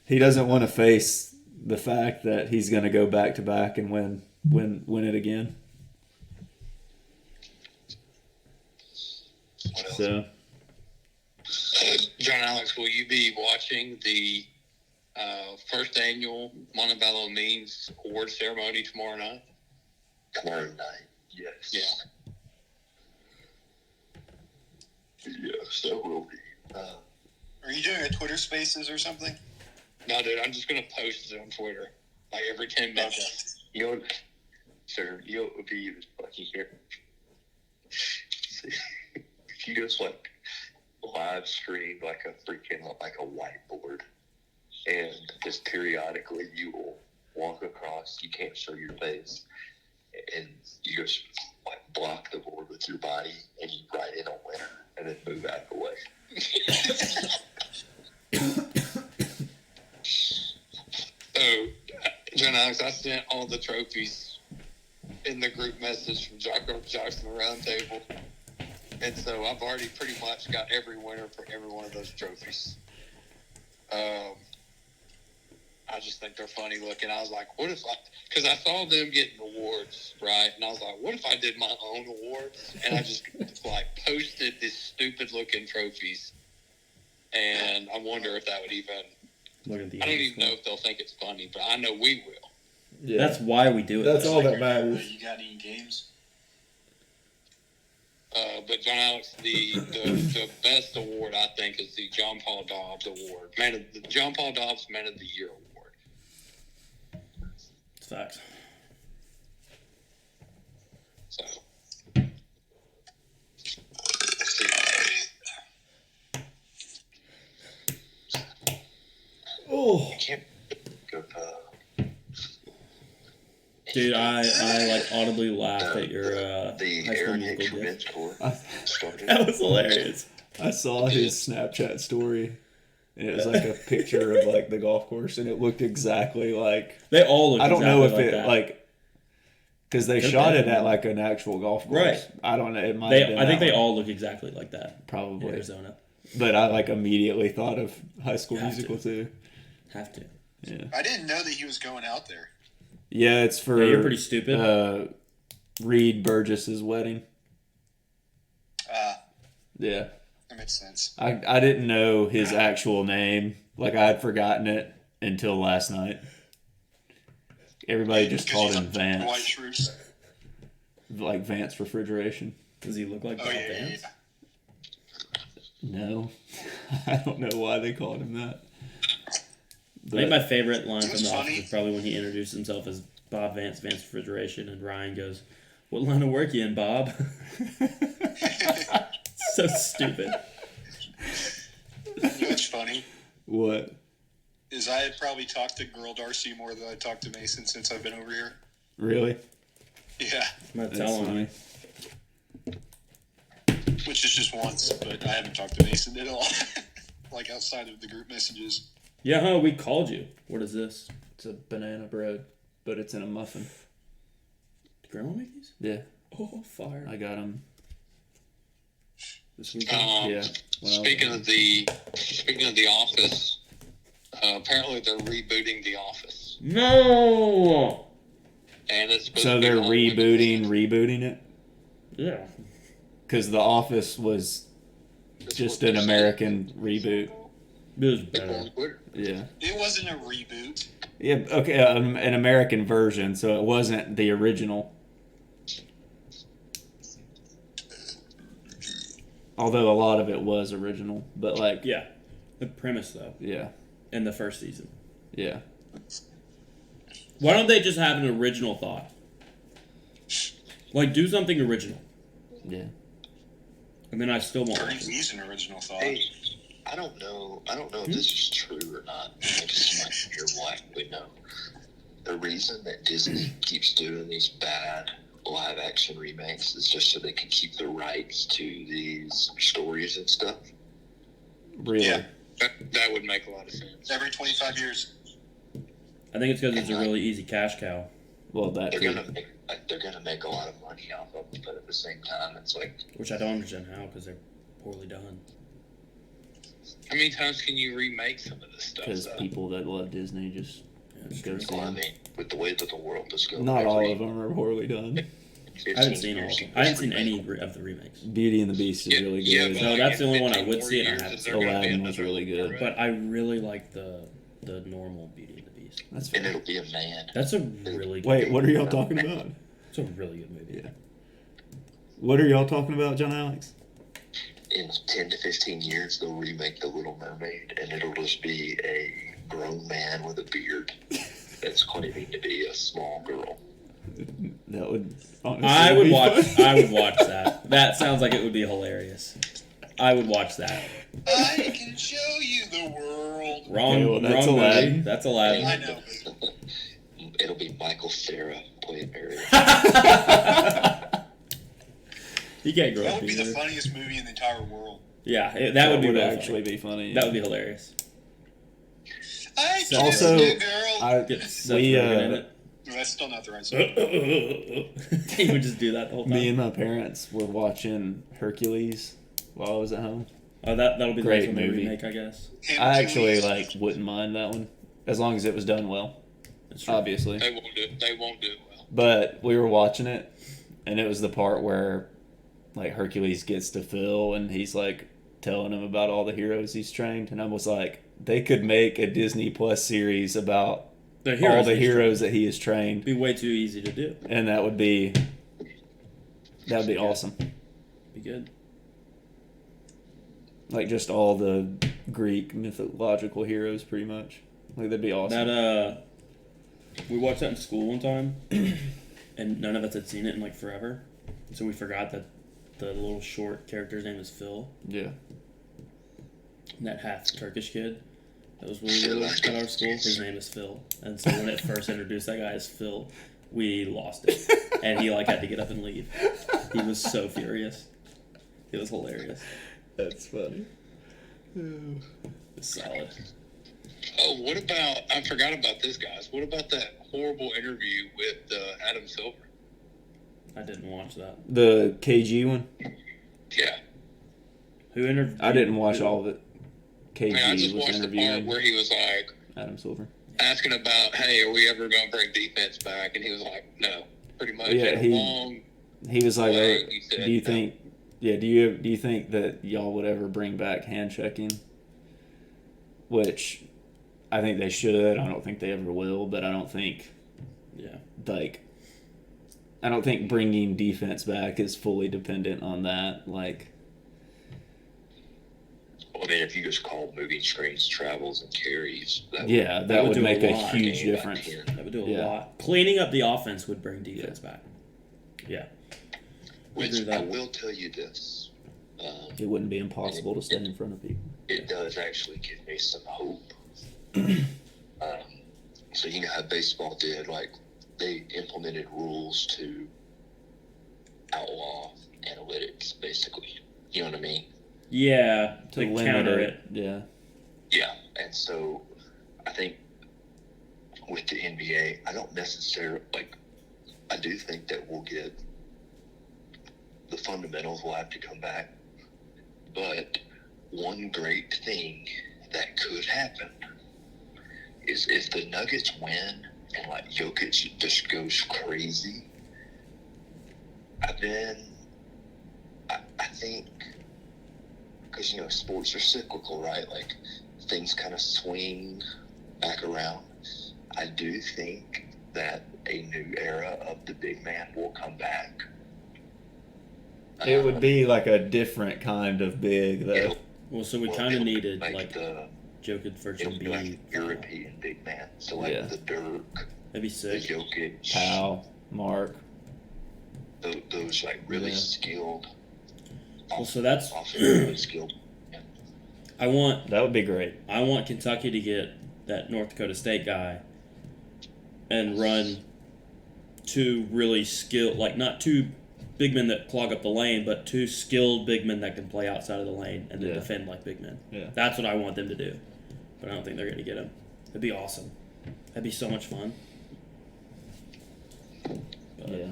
he doesn't want to face the fact that he's going to go back to back and win it again. What else? So John Alex, will you be watching the first annual Montebello Means Award ceremony tomorrow night? Tomorrow night, yes. Yeah. Yes, that will be. Are you doing a Twitter Spaces or something? No, dude, I'm just going to post it on Twitter like every 10 minutes. Sir, it would be even funny here. If you just live stream like a whiteboard, and just periodically you will walk across. You can't show your face, and you just block the board with your body, and you write in a winner, and then move out of the way. So, John Alex, I sent all the trophies in the group message from Jocks and the Roundtable. And so I've already pretty much got every winner for every one of those trophies. I just think they're funny looking. I was like, what if because I saw them getting awards, right? And I was like, what if I did my own awards? And I just like posted these stupid looking trophies. And I wonder if that would even, Look at the I don't even know if they'll think it's funny, but I know we will. Yeah. That's why we do it. That's though. all that matters. You got any games? But John Alex, the best award I think is the John Paul Dobbs Award, the John Paul Dobbs Man of the Year Award. It's facts. So Oh. You can't go Dude, I like audibly laughed at your the High School Aaron Musical Hicks gift. revenge tour started. That was hilarious. I saw his Snapchat story, and it was like a picture of like the golf course, and it looked exactly like. They all look. I don't know if exactly it that. like because they Could shot have it been. at like an actual golf course. Right. I don't know. It might. Have been I think that they one, all look exactly like that. In probably. Arizona. But I like immediately thought of High School You have Musical to. too. Have to. Yeah. I didn't know that he was going out there. Yeah, it's for. Yeah, you're pretty stupid. Reed Burgess's wedding. Yeah. That makes sense. I didn't know his actual name. Like I had forgotten it until last night. Everybody just called him White Vance. shrews. Like Vance Refrigeration. Does he look like Oh Bob yeah, yeah, Vance? yeah. No. I don't know why they called him that. I think my favorite line It from was The Office funny. is probably when he introduced himself as Bob Vance, Vance Refrigeration, and Ryan goes, "What line of work you in, Bob?" So stupid. You know what's funny What? is I had probably talked to Girl Darcy more than I talked to Mason since I've been over here. Really? Yeah, I'm gonna That's tell funny. him. which is just once, but I haven't talked to Mason at all. Like outside of the group messages. Yeah, huh? We called you. What is this? It's a banana bread, but it's in a muffin. Did Grandma make these? Yeah, Oh, fire! I got them this weekend. Yeah. when I was- Speaking of the Office, apparently they're rebooting the Office, No. and it's supposed So to be they're on rebooting it Yeah. because The Office was That's just what an they're American reboot. It was saying. It's better. on Twitter. Yeah. It wasn't a reboot. Yeah. Okay. An American version, so it wasn't the original. Although a lot of it was original, but like Yeah. The premise, though, yeah, in the first season. yeah. Why don't they just have an original thought? Like, do something original. Yeah. And then I still won't Turning watch it. Lee's an original thought. Hey, I don't know if this is true or not. I guess you might likely know. The reason that Disney keeps doing these bad live action remakes is just so they can keep the rights to these stories and stuff. Really? Yeah. That would make a lot of sense. Every 25 years. I think it's because it's a really easy cash cow. Well, that They're too. gonna make a lot of money off of it, but at the same time, it's like Which I don't understand how, because they're poorly done. How many times can you remake some of this stuff? Because though? people that love Disney just Yeah, it's go true. see well, I them. mean, with the way that the world is going. Not all every of them are poorly done. 15 I haven't seen all years, of them. you I haven't just seen remake any one. of the remakes. Beauty and the Beast is really good. but No, like that's the in only one I 15 would more see, and I years, haven't is seen there gonna be Aladdin was another really good. reboot? But I really like the normal Beauty and the Beast. That's And fair. it'll be a man. That's a really good Wait, what are y'all talking about? It's a really good movie. Yeah. What are y'all talking about, John Alex? In 10 to 15 years, they'll remake The Little Mermaid, and it'll just be a grown man with a beard that's claiming to be a small girl. That would honestly I would be watch. fun. I would watch that. That sounds like it would be hilarious. I would watch that. I can show you the world. Wrong. Okay, well, that's wrong Aladdin. movie. That's Aladdin. I know. It'll be Michael Cera playing Ariel. You can't grow That up would be the either. funny movie in the entire world. Yeah, that would be really actually funny. be funny. That would be hilarious. I So- kissed Also, a girl. I Get Seth we Rogen in it. No, that's still not the right song. He would just do that the whole time. me and my parents were watching Hercules while I was at home. Oh, that'll be the Great next one they movie. remake, I guess. I actually wouldn't mind that one. as long as it was done well, That's true. obviously. They won't do it. They won't do it well. But we were watching it, and it was the part where, like, Hercules gets to Phil, and he's, like, telling him about all the heroes he's trained. And I was like, they could make a Disney Plus series about all the heroes that he has trained. It'd be way too easy to do. And that would be awesome. Be good. Like, just all the Greek mythological heroes, pretty much. Like, that'd be awesome. That we watched that in school one time, and none of us had seen it in like forever, so we forgot that the little short character's name is Phil. Yeah. And that half Turkish kid that was really little at our school, his name is Phil. And so when it first introduced that guy as Phil, we lost it, and he like had to get up and leave. He was so furious. It was hilarious. That's funny. It's solid. Oh, what about? I forgot about this, guys. What about that horrible interview with Adam Silver? I didn't watch that. The KG one? Yeah. Who interviewed? I didn't watch all of it. KG I just was watched the part interviewing where he was like Adam Silver. asking about, "Hey, are we ever going to bring defense back?" And he was like, "No." Pretty much. Yeah, In a long He was like, way, oh, he said, do you no. think... Yeah, do you think that y'all would ever bring back hand checking? Which I think they should. I don't think they ever will, but I don't think I don't think bringing defense back is fully dependent on that. Like, Well, I mean, if you just call moving screens, travels, and carries, that that would do a make a lot. huge Game difference. about 10. That would do a Yeah. lot. Cleaning up the offense would bring defense back. Yeah. Which do that. I will tell you this. It wouldn't be impossible to stay in front of people. It does actually give me some hope. So you know how baseball did, like they implemented rules to outlaw analytics, basically. You know what I mean? Yeah, To to limit counter it. it. Yeah. Yeah. And so I think with the NBA, I don't necessarily I do think that we'll get the fundamentals will have to come back. But one great thing that could happen is if the Nuggets win and like Jokic just goes crazy, I think, because you know sports are cyclical, right? Like things kind of swing back around. I do think that a new era of the big man will come back. It would be like a different kind of big, though. It'll- Well, so we well, kind of it'll needed like like the Jokic version it'll be B. like European big man. So like Yeah. the Dirk, That'd be the sick. Jokic, Powell, Mark. those like really Yeah. skilled. Well, so that's Offensively skilled. I want That would be great. Kentucky to get that North Dakota State guy and run two really skilled, like not two big men that clog up the lane, but two skilled big men that can play outside of the lane and then Yeah. defend like big men. Yeah. That's what I want them to do. But I don't think they're going to get him. That'd be awesome. That'd be so much fun. But Yeah.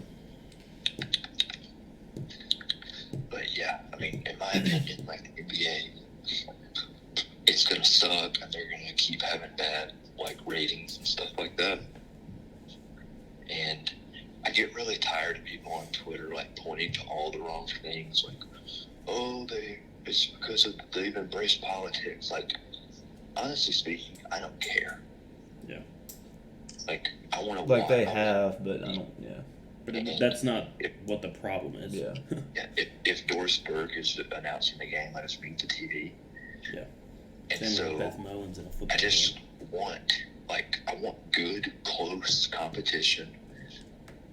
But yeah, I mean, in my opinion, like the NBA, it's gonna suck, and they're gonna keep having bad like ratings and stuff like that. And I get really tired of people on Twitter like pointing to all the wrong things, like, oh, it's because they've embraced politics. Like, honestly speaking, I don't care. Yeah. Like, I want to Like they have, but I don't. Yeah. But that's not what the problem is. Yeah. Yeah, if Doris Burke is announcing the game, I just mute the TV. Yeah. And Same so with Beth Mowins in a football I just game. I want good, close competition.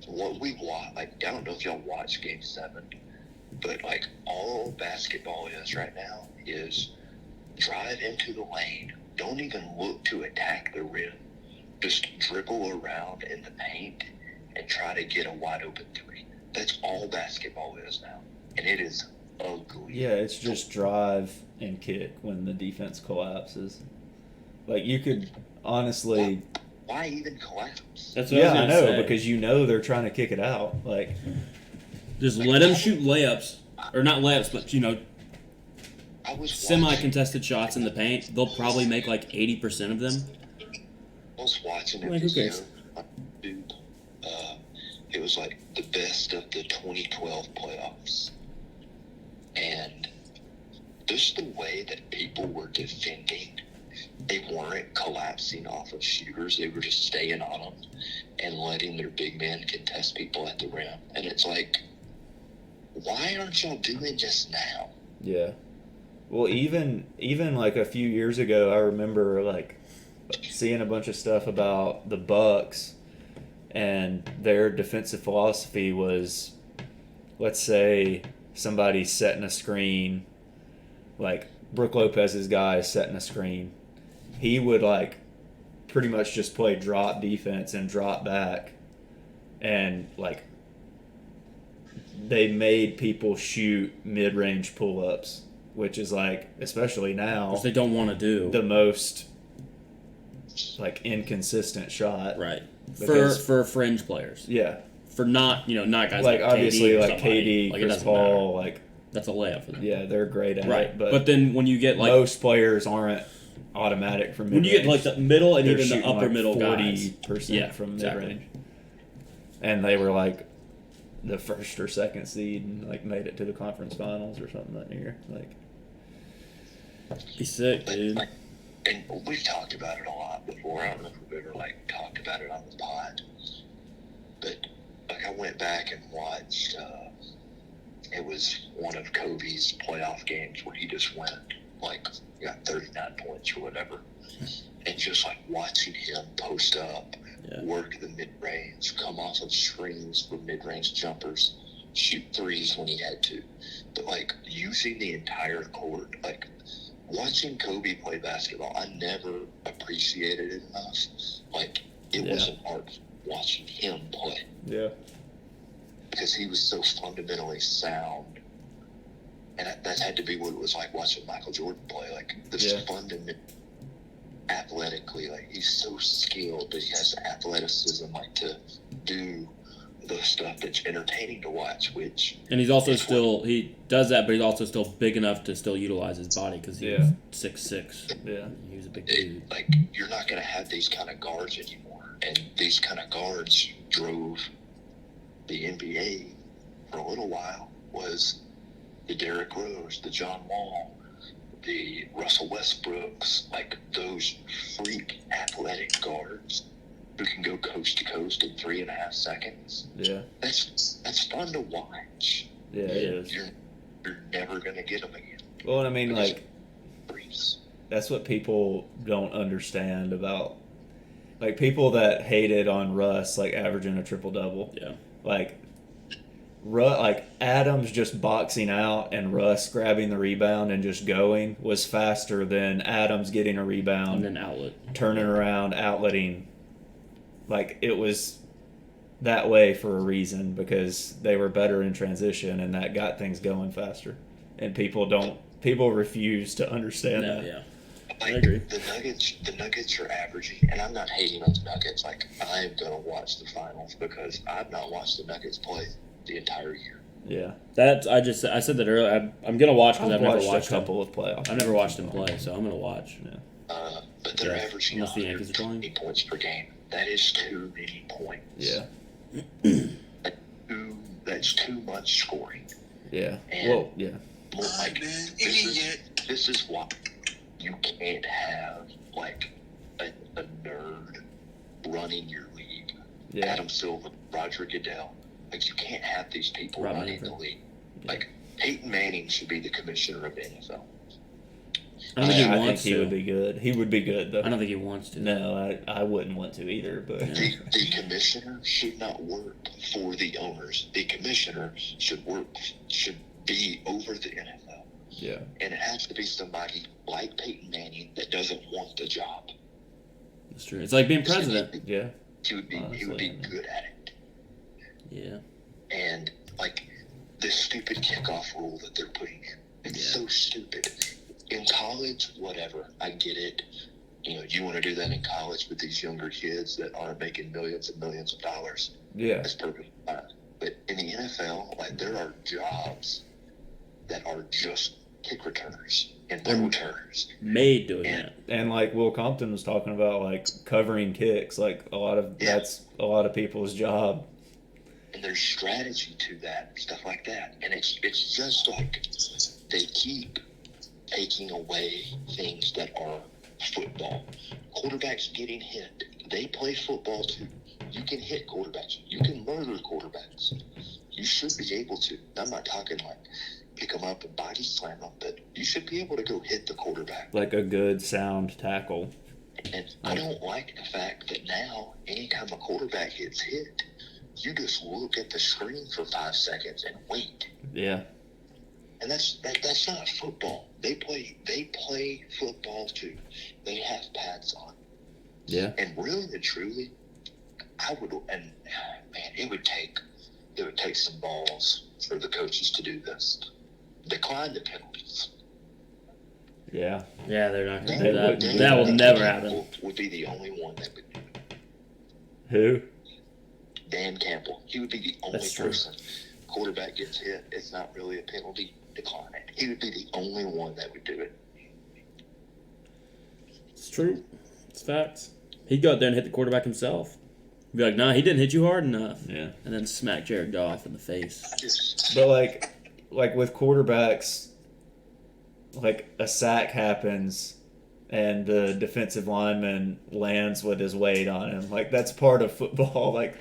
What we watch, like, I don't know if y'all watch Game 7, but, like, all basketball is right now is drive into the lane. Don't even look to attack the rim. Just dribble around in the paint and try to get a wide open three. That's all basketball is now. And it is ugly. Yeah, it's just drive and kick when the defense collapses. Like, you could honestly... Why even collapse? That's what I was Yeah, I gonna know, say. because you know they're trying to kick it out. Like, Just let them shoot layups. Or not layups, but, I was semi-contested shots in the paint. They'll probably make like 80% of them. watching a Like, who video cares? on YouTube. It was like the best of the 2012 playoffs. And just the way that people were defending, they weren't collapsing off of shooters. They were just staying on them and letting their big men contest people at the rim. And it's like, why aren't y'all doing this now? Yeah. Well, even like a few years ago, I remember like seeing a bunch of stuff about the Bucks, and their defensive philosophy was, let's say somebody's setting a screen, like Brook Lopez's guy is setting a screen. He would like pretty much just play drop defense and drop back, and like they made people shoot mid-range pull-ups, which is like, especially now, Which they don't want to do. the most like inconsistent shot. Right. Because- For fringe players. Yeah. For not guys Like like obviously KD or like somebody. KD, Like, it Chris doesn't matter. Paul, like That's a layup for them. yeah, they're great at Right. it. But then when you get like most players aren't automatic from when mid-range. you get like the middle and They're even the shooting, upper like, middle guys. 40% Yeah, from exactly. mid-range. And they were like the first or second seed and like made it to the conference finals or something that year. Like He's sick, But, dude. like, and we've talked about it a lot before. I don't know if we've ever like talked about it on the pod, but like I went back and watched. It was one of Kobe's playoff games where he just went like got 39 points or whatever, and just like watching him post up, Yeah. work the mid range, come off of screens for mid range jumpers, shoot threes when he had to, but like using the entire court, like. Watching Kobe play basketball, I never appreciated it enough. Like, it was an art watching him play yeah. because he was so fundamentally sound. And that had to be what it was like watching Michael Jordan play. Like, this Yeah. fundamental, athletically, like, he's so skilled, but he has the athleticism, like, to do the stuff that's entertaining to watch, which And he's also he does that, but he's also still big enough to still utilize his body because he's Yeah. 6'6". Yeah. He was a big dude. like you're not going to have these kind of guards anymore, and these kind of guards drove the NBA for a little while. Was the Derrick Rose, the John Wall, the Russell Westbrooks, like those freak athletic guards who can go coast to coast in 3.5 seconds. Yeah. That's fun to watch. Yeah, it is. You're never going to get them again. Well, and I mean, like, Freeze. that's what people don't understand about, like, people that hated on Russ, like, averaging a triple-double. Yeah. Like, like Adams just boxing out and Russ grabbing the rebound and just going was faster than Adams getting a rebound, And then outlet. turning around, outletting. Like, it was that way for a reason, because they were better in transition and that got things going faster. And people refuse to understand No, that. yeah. Like, I agree. The Nuggets are averaging, and I'm not hating on the Nuggets. Like, I am going to watch the finals because I've not watched the Nuggets play the entire year. Yeah. I said that earlier. I'm gonna watch because I've never watched a couple of playoffs. I've never watched him play, so I'm gonna watch. But they're Yeah, averaging unless the Yankees are playing. 120 points per game. That is too many points. Yeah. That's too much scoring. Yeah. And- Well, yeah. Well, like, this is why you can't have like a nerd running your league. Yeah. Adam Silver, Roger Goodell. Like, you can't have these people Rob running Manfred. the league. Like, Peyton Manning should be the commissioner of the NFL. I don't think he I think wants he to. would be good. He would be good, though. I don't think he wants to. No, I wouldn't want to either, but The commissioner should not work for the owners. The commissioner should be over the NFL. yeah. And it has to be somebody like Peyton Manning that doesn't want the job. That's true. It's like being president. Yeah. He would be Honestly, good at it. Yeah. And like this stupid kickoff rule that they're putting in, it's so stupid. In college, whatever, I get it. You know, you want to do that in college with these younger kids that aren't making millions and millions of dollars. Yeah. That's perfectly fine. But in the NFL, like, there are jobs that are just kick returners and punt returners. Made doing And that. And like Will Compton was talking about, like covering kicks, like that's a lot of people's job. and there's strategy to that, stuff like that. And it's just like they keep taking away things that are football. Quarterbacks getting hit. They play football too. You can hit quarterbacks. You can murder quarterbacks. You should be able to. I'm not talking like pick them up and body slam them, but you should be able to go hit the quarterback. Like a good sound tackle. And I don't like the fact that now, anytime a quarterback gets hit, you just look at the screen for 5 seconds and wait. Yeah. And that's not football. They play football too. They have pads on. Yeah. And really and truly, it would take some balls for the coaches to do this. Decline the penalties. Yeah. Yeah, they're not going to They do that. wouldn't do That will that. never happen. Would be the only one that would do it. Who? Dan Campbell. He would be the only That's true. person. Quarterback gets hit. It's not really a penalty. Decline it. He would be the only one that would do it. It's true. It's facts. He'd go out there and hit the quarterback himself. He'd be like, nah, he didn't hit you hard enough. Yeah. And then smack Jared Goff in the face. I just But like with quarterbacks, like a sack happens and the defensive lineman lands with his weight on him. Like that's part of football. Like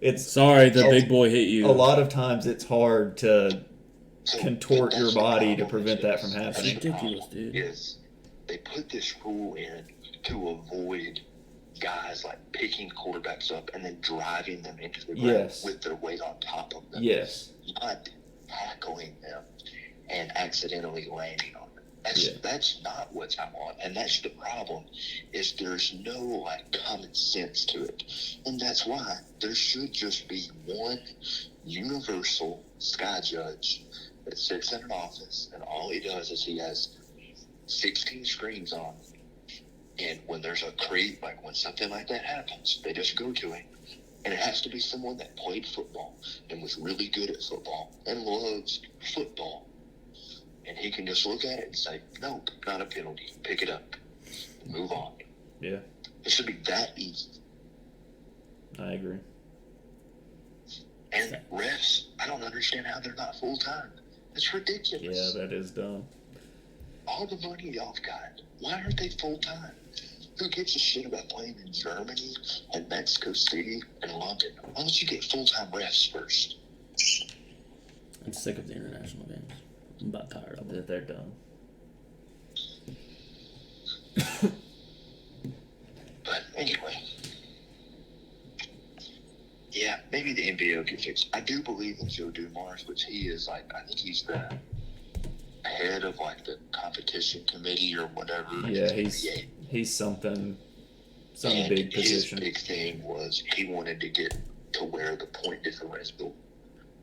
it's Sorry, the big boy hit you. a lot of times it's hard to so contort that's your the body to problem prevent is that from this. happening. That's the Ridiculous, problem dude. Is they put this rule in to avoid guys like picking quarterbacks up and then driving them into the ground Yes. with their weight on top of them. Yes. Not tackling them and accidentally landing on them. Yeah. That's not what I want. And that's the problem, is there's no like common sense to it. And that's why there should just be one universal sky judge that sits in an office and all he does is he has 16 screens on. And when there's when something like that happens, they just go to him. And it has to be someone that played football and was really good at football and loves football. And he can just look at it and say, nope, not a penalty. Pick it up. Move on. Yeah. It should be that easy. I agree. And refs, I don't understand how they're not full-time. It's ridiculous. Yeah, that is dumb. All the money y'all got, why aren't they full-time? Who gives a shit about playing in Germany and Mexico City and London? Why don't you get full-time refs first? I'm sick of the international games. I'm about tired of it. They're dumb. But anyway, yeah, maybe the NBA can fix. I do believe in Joe Dumars, which he is I think he's the head of the competition committee or whatever. Yeah, in the NBA. he's some And big his position. big thing was he wanted to get to where the point differential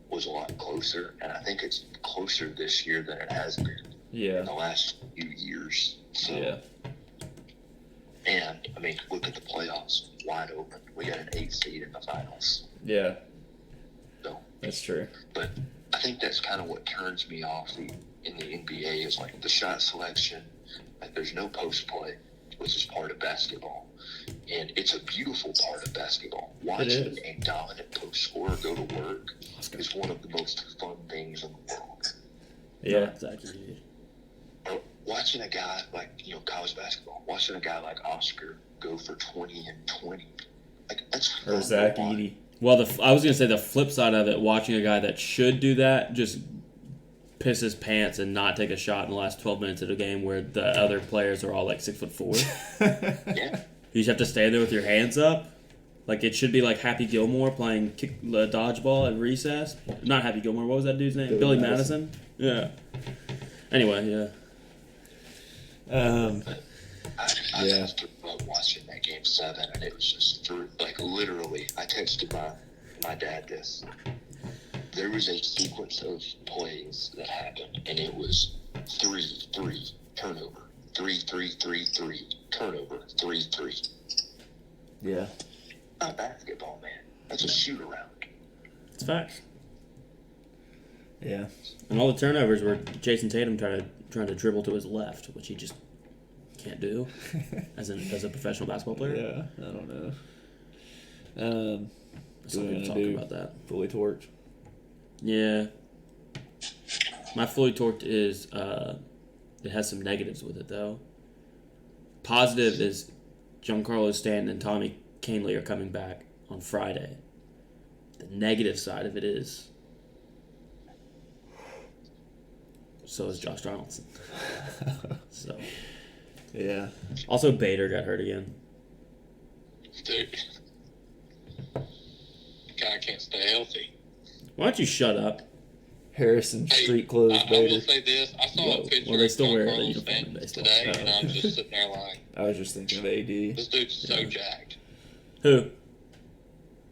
was a lot closer, and I think it's closer this year than it has been Yeah. in the last few years. So, Yeah. And look at the playoffs, wide open. We got an 8 seed in the finals. Yeah. So, That's true. but I think that's kind of what turns me off in the NBA is the shot selection. There's no post play, which is part of basketball, and it's a beautiful part of basketball. Watching is. a dominant post scorer go to work is one of the most fun things in the world. Not Yeah. exactly, dude. Or watching a guy college basketball, watching a guy like Oscar go for 20 and 20, that's fun Or to Zach watch. Edey. Well, I was going to say the flip side of it, watching a guy that should do that just piss his pants and not take a shot in the last 12 minutes of a game where the other players are all 6'4". Yeah. You just have to stay there with your hands up. It should be like Happy Gilmore playing dodgeball at recess. Not Happy Gilmore. What was that dude's name? Billy Billy Madison. Yeah. Anyway, yeah. I Yeah. just love watching that game 7, and it was just literally. I texted my dad this. There was a sequence of plays that happened, and it was 3-3 turnover, 3-3-3-3 turnover, 3-3. Yeah. Not basketball, man. That's a shoot around. It's facts. Yeah. And all the turnovers were Jason Tatum trying to trying to dribble to his left, which he just can't do as a professional basketball player. Yeah, I don't know. Some people gonna talking do about that. fully torqued. Yeah. My fully torqued is it has some negatives with it though. Positive is Giancarlo Stanton and Tommy Kahnle are coming back on Friday. The negative side of it is so is Josh Donaldson. So Yeah. also Bader got hurt again. Dude, guy can't stay healthy. Why don't you shut up? Harrison Hey, street clothes I Bader. will say this: I saw Whoa. a picture Well, they of still wear the Giancarlo uniform in Stanton baseball. today, Oh, and I'm okay. just sitting there like, I was just thinking of AD. this dude's so jacked. Who?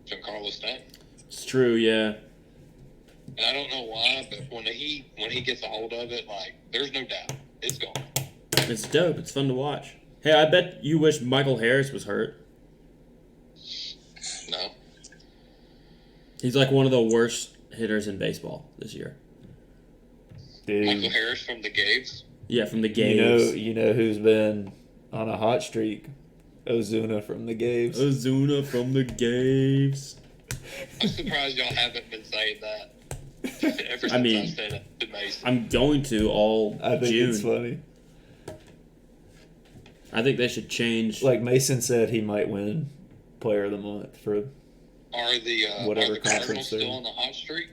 Giancarlo Stanton. It's true, yeah. And I don't know why, but when he gets a hold of it, like, there's no doubt. It's gone. It's dope. It's fun to watch. Hey, I bet you wish Michael Harris was hurt. No. He's like one of the worst hitters in baseball this year. Michael Dude, Harris from the Gaves. Yeah, from the Gaves. you know who's been on a hot streak? Ozuna from the Gaves. Ozuna from the Gaves. I'm surprised y'all haven't been saying that. Ever since I mean, I said it to Mason. I'm going to all I think June. it's funny. I think they should change. Like Mason said, he might win Player of the Month for Are the whatever Cardinals conference still they're- on the hot streak?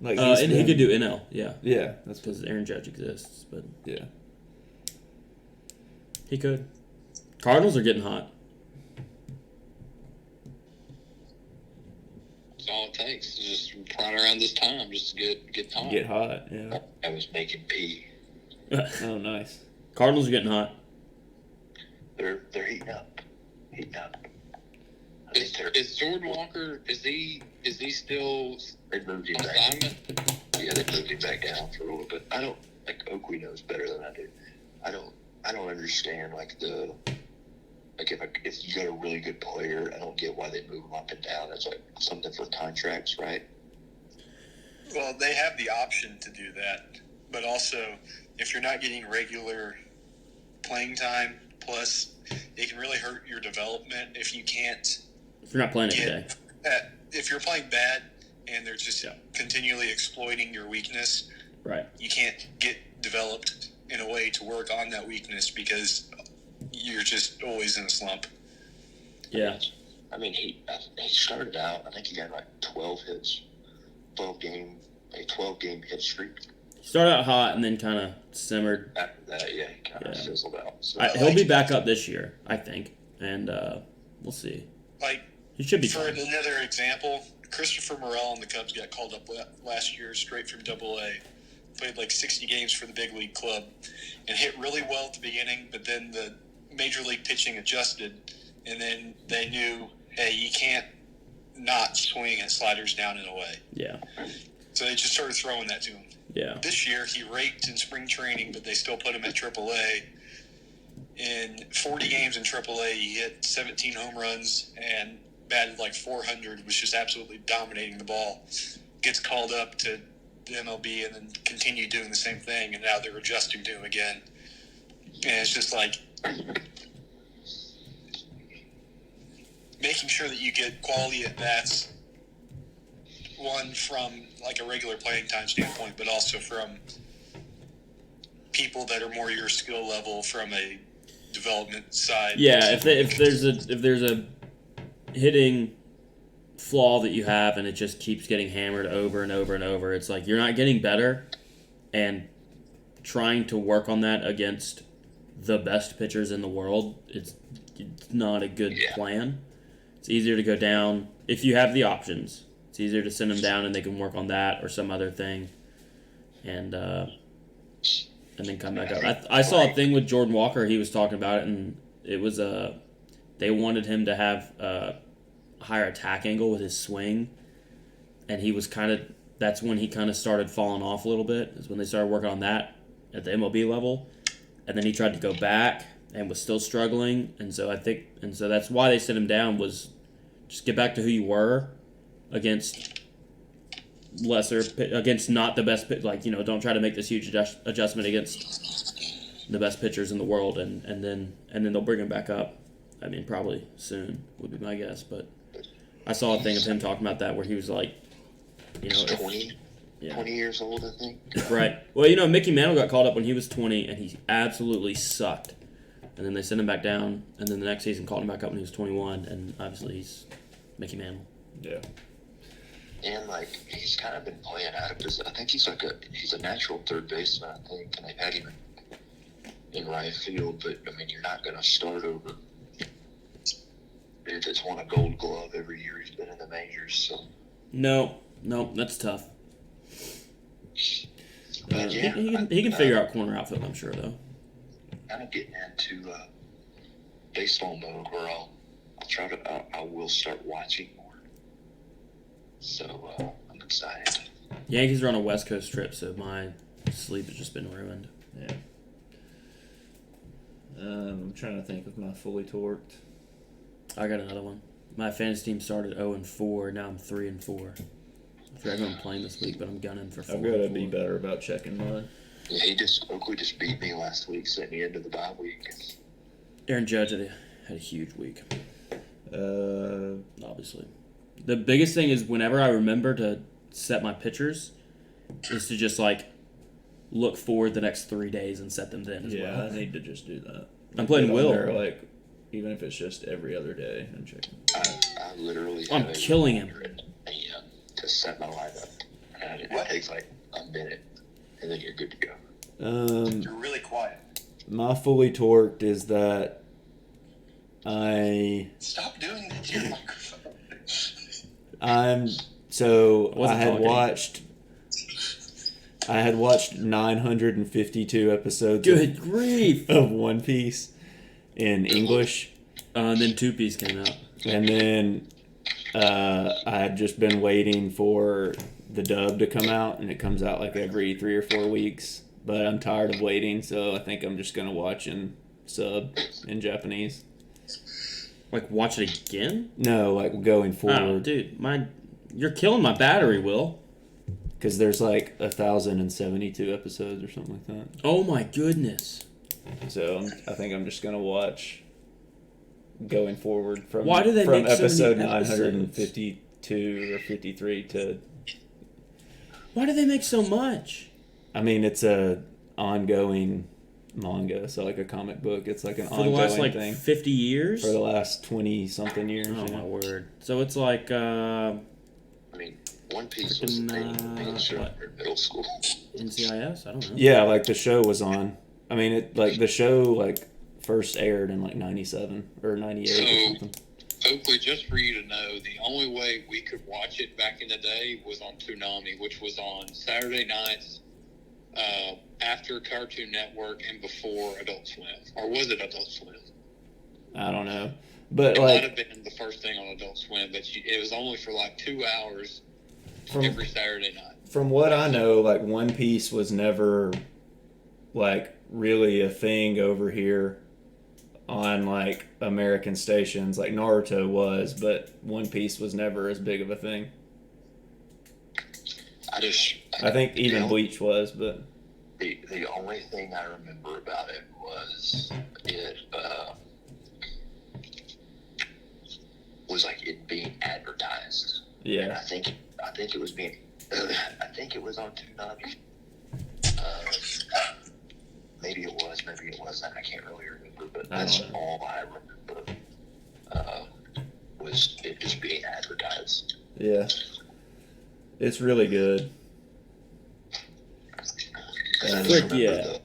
like. and he been- could do NL, yeah, Yeah, that's what. because Aaron Judge exists, but Yeah. he could. Cardinals are getting hot. That's all it takes. It's just right around this time, just to get time. Get hot. Yeah. I was making pee. Oh, nice. Cardinals are getting hot. They're heating up. Heating up. I think they're Is Jordan Walker? Is he still they moved him on back. assignment? Yeah, they moved him back down for a little bit. I don't like Oakley knows better than I do. I don't understand like if you got a really good player, I don't get why they move him up and down. That's like something for contracts, right? Well, they have the option to do that, but also if you're not getting regular playing time, plus it can really hurt your development if you can't If you're not playing every day. get if you're playing bad and they're just Yeah. continually exploiting your weakness. Right. You can't get developed in a way to work on that weakness because you're just always in a slump. Yeah. I mean, he started out. I think he had like 12 hits, 12 game hit streak. He started out hot and then kind of simmered. After that, yeah, he kind of Yeah. fizzled out. So He'll be back up this year, I think, and we'll see. Like, He should be for fine. another example, Christopher Morel and the Cubs got called up last year straight from Double-A. Played like 60 games for the big league club and hit really well at the beginning, but then the major league pitching adjusted, and then they knew, hey, you can't not swing at sliders down and away. Yeah. So they just started throwing that to him. Yeah. This year, he raked in spring training, but they still put him at AAA. In 40 games in AAA, he hit 17 home runs and batted like 400, was just absolutely dominating the ball. Gets called up to the MLB and then continued doing the same thing, and now they're adjusting to him again. And it's just like making sure that you get quality at bats, one from like a regular playing time standpoint, but also from people that are more your skill level from a development side. Yeah. If there's a hitting flaw that you have and it just keeps getting hammered over and over and over, it's like you're not getting better, and trying to work on that against the best pitchers in the world, it's not a good plan. It's easier to go down if you have the options. It's easier to send them down and they can work on that or some other thing, and then come back up. I saw a thing with Jordan Walker. He was talking about it, and it was they wanted him to have a higher attack angle with his swing, and he was that's when he kind of started falling off a little bit. Is when they started working on that at the MLB level, and then he tried to go back and was still struggling, and so that's why they sent him down, was just get back to who you were against lesser against not the best. Don't try to make this huge adjustment against the best pitchers in the world, and then they'll bring him back up. I mean, probably soon would be my guess. But I saw a thing of him talking about that where he was like, He's 20 years old, I think. Right. Well, Mickey Mantle got called up when he was 20, and he absolutely sucked. And then they sent him back down, and then the next season called him back up when he was 21, and obviously he's Mickey Mantle. Yeah. And he's kind of been playing out of his. I think he's a natural third baseman, I think, and they've had him in right field. But I mean, you're not going to start over. If it's won a Gold Glove every year he's been in the majors, so. No, that's tough. But he can figure out corner outfield, I'm sure, though. Kind of getting into baseball mode where I will start watching more. So I'm excited. Yankees are on a West Coast trip, so my sleep has just been ruined. Yeah. I'm trying to think of my fully torqued. I got another one. My fantasy team started 0-4. Now I'm 3-4. I forgot who I'm playing this week, but I'm gunning for 4. I've got to be better about checking mine. Yeah, Oakley just beat me last week, sent me into the bye week. Aaron Judge had a huge week. Obviously. The biggest thing is whenever I remember to set my pitchers, is to just look forward the next 3 days and set them then as well. Yeah, I need to just do that. I'm playing Will. There, even if it's just every other day, I'm checking. I literally. I'm killing him. To set my lineup, and it takes a minute, and then you're good to go. You're really quiet. My fully torqued is that Stop doing that to your microphone. I had watched 952 episodes. Good grief! Of One Piece in English. And then Two Piece came out. And then I had just been waiting for the dub to come out, and it comes out every 3 or 4 weeks. But I'm tired of waiting, so I think I'm just going to watch in sub in Japanese. Watch it again? No, going forward. Oh, dude, you're killing my battery, Will. Because there's 1,072 episodes or something like that. Oh my goodness. So I think I'm just going to watch going forward from Why do they make episode so many 952 or 53 to. Why do they make so much? I mean, it's a ongoing manga, so a comic book. It's an for the ongoing last thing 50 years. For the last 20-something years. Oh yeah. my word! So it's I mean, One Piece was a thing in middle school. NCIS? I don't know. Yeah, the show was on. I mean, the show first aired in 97 or 98 or something. Oakley, just for you to know, the only way we could watch it back in the day was on Toonami, which was on Saturday nights after Cartoon Network and before Adult Swim. Or was it Adult Swim? I don't know. But it might have been the first thing on Adult Swim, but it was only for 2 hours every Saturday night. From what I know, One Piece was never really a thing over here on American stations. Naruto was, but One Piece was never as big of a thing. I think even Bleach was, but the only thing I remember about it was it being advertised. Yeah. And I think it was being. I think it was on Toonami. Maybe it was, maybe it wasn't. I can't really remember, but that's all I remember. Was it just being advertised? Yeah, it's really good. But yeah,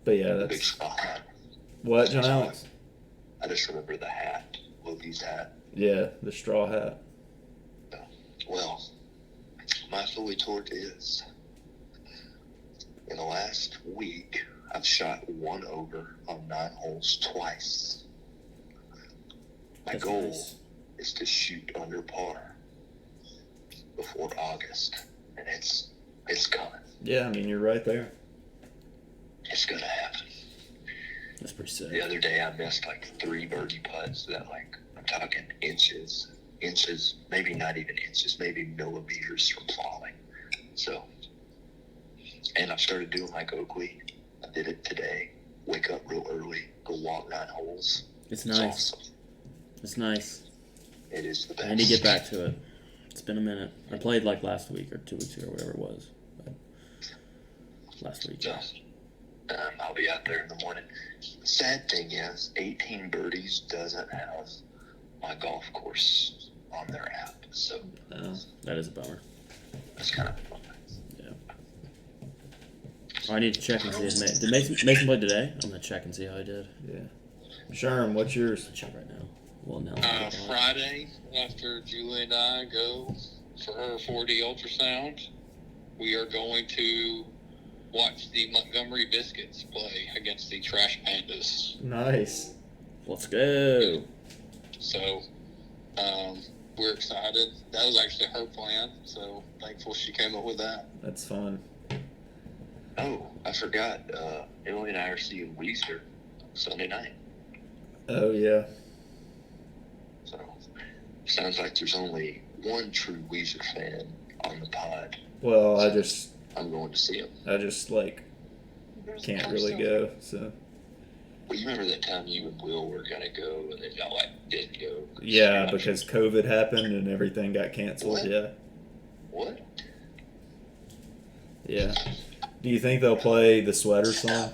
big that's straw hat. what, John Alex? I just remember the hat, Loki's hat. Yeah, the straw hat. Well, my fully torqued is in the last week I've shot 1 over on 9 holes twice. My goal is to shoot under par before August, and it's coming. Yeah, I mean, you're right there. It's gonna happen. That's pretty sick. The other day I missed 3 birdie putts that I'm talking inches, maybe not even inches, maybe millimeters from falling. So, and I've started doing like Oakley. I did it today. Wake up real early, go walk 9 holes. It's It's nice. awesome. It's nice. It is the best. I need to get back to it. It's been a minute. I played like last week or 2 weeks ago, whatever it was. But last week. So, I'll be out there in the morning. The sad thing is, 18 Birdies doesn't have my golf course on their app. So That is a bummer. that's kind of fun. Oh, I need to check and see if did Mason play today? I'm gonna check and see how he did. Yeah. Sherm, what's yours? I'll check right now. Well, no. Friday, after Julie and I go for her 4D ultrasound, we are going to watch the Montgomery Biscuits play against the Trash Pandas. Nice. Let's go. So, we're excited. That was actually her plan, so thankful she came up with that. That's fun. Oh, I forgot. Emily and I are seeing Weezer Sunday night. Oh, yeah. So, sounds like there's only one true Weezer fan on the pod. Well, I'm going to see him. I just can't really go, so. Well, you remember that time you and Will were going to go and then y'all didn't go? Yeah, because COVID happened and everything got canceled, What? yeah. What? Yeah. Do you think they'll play the sweater song?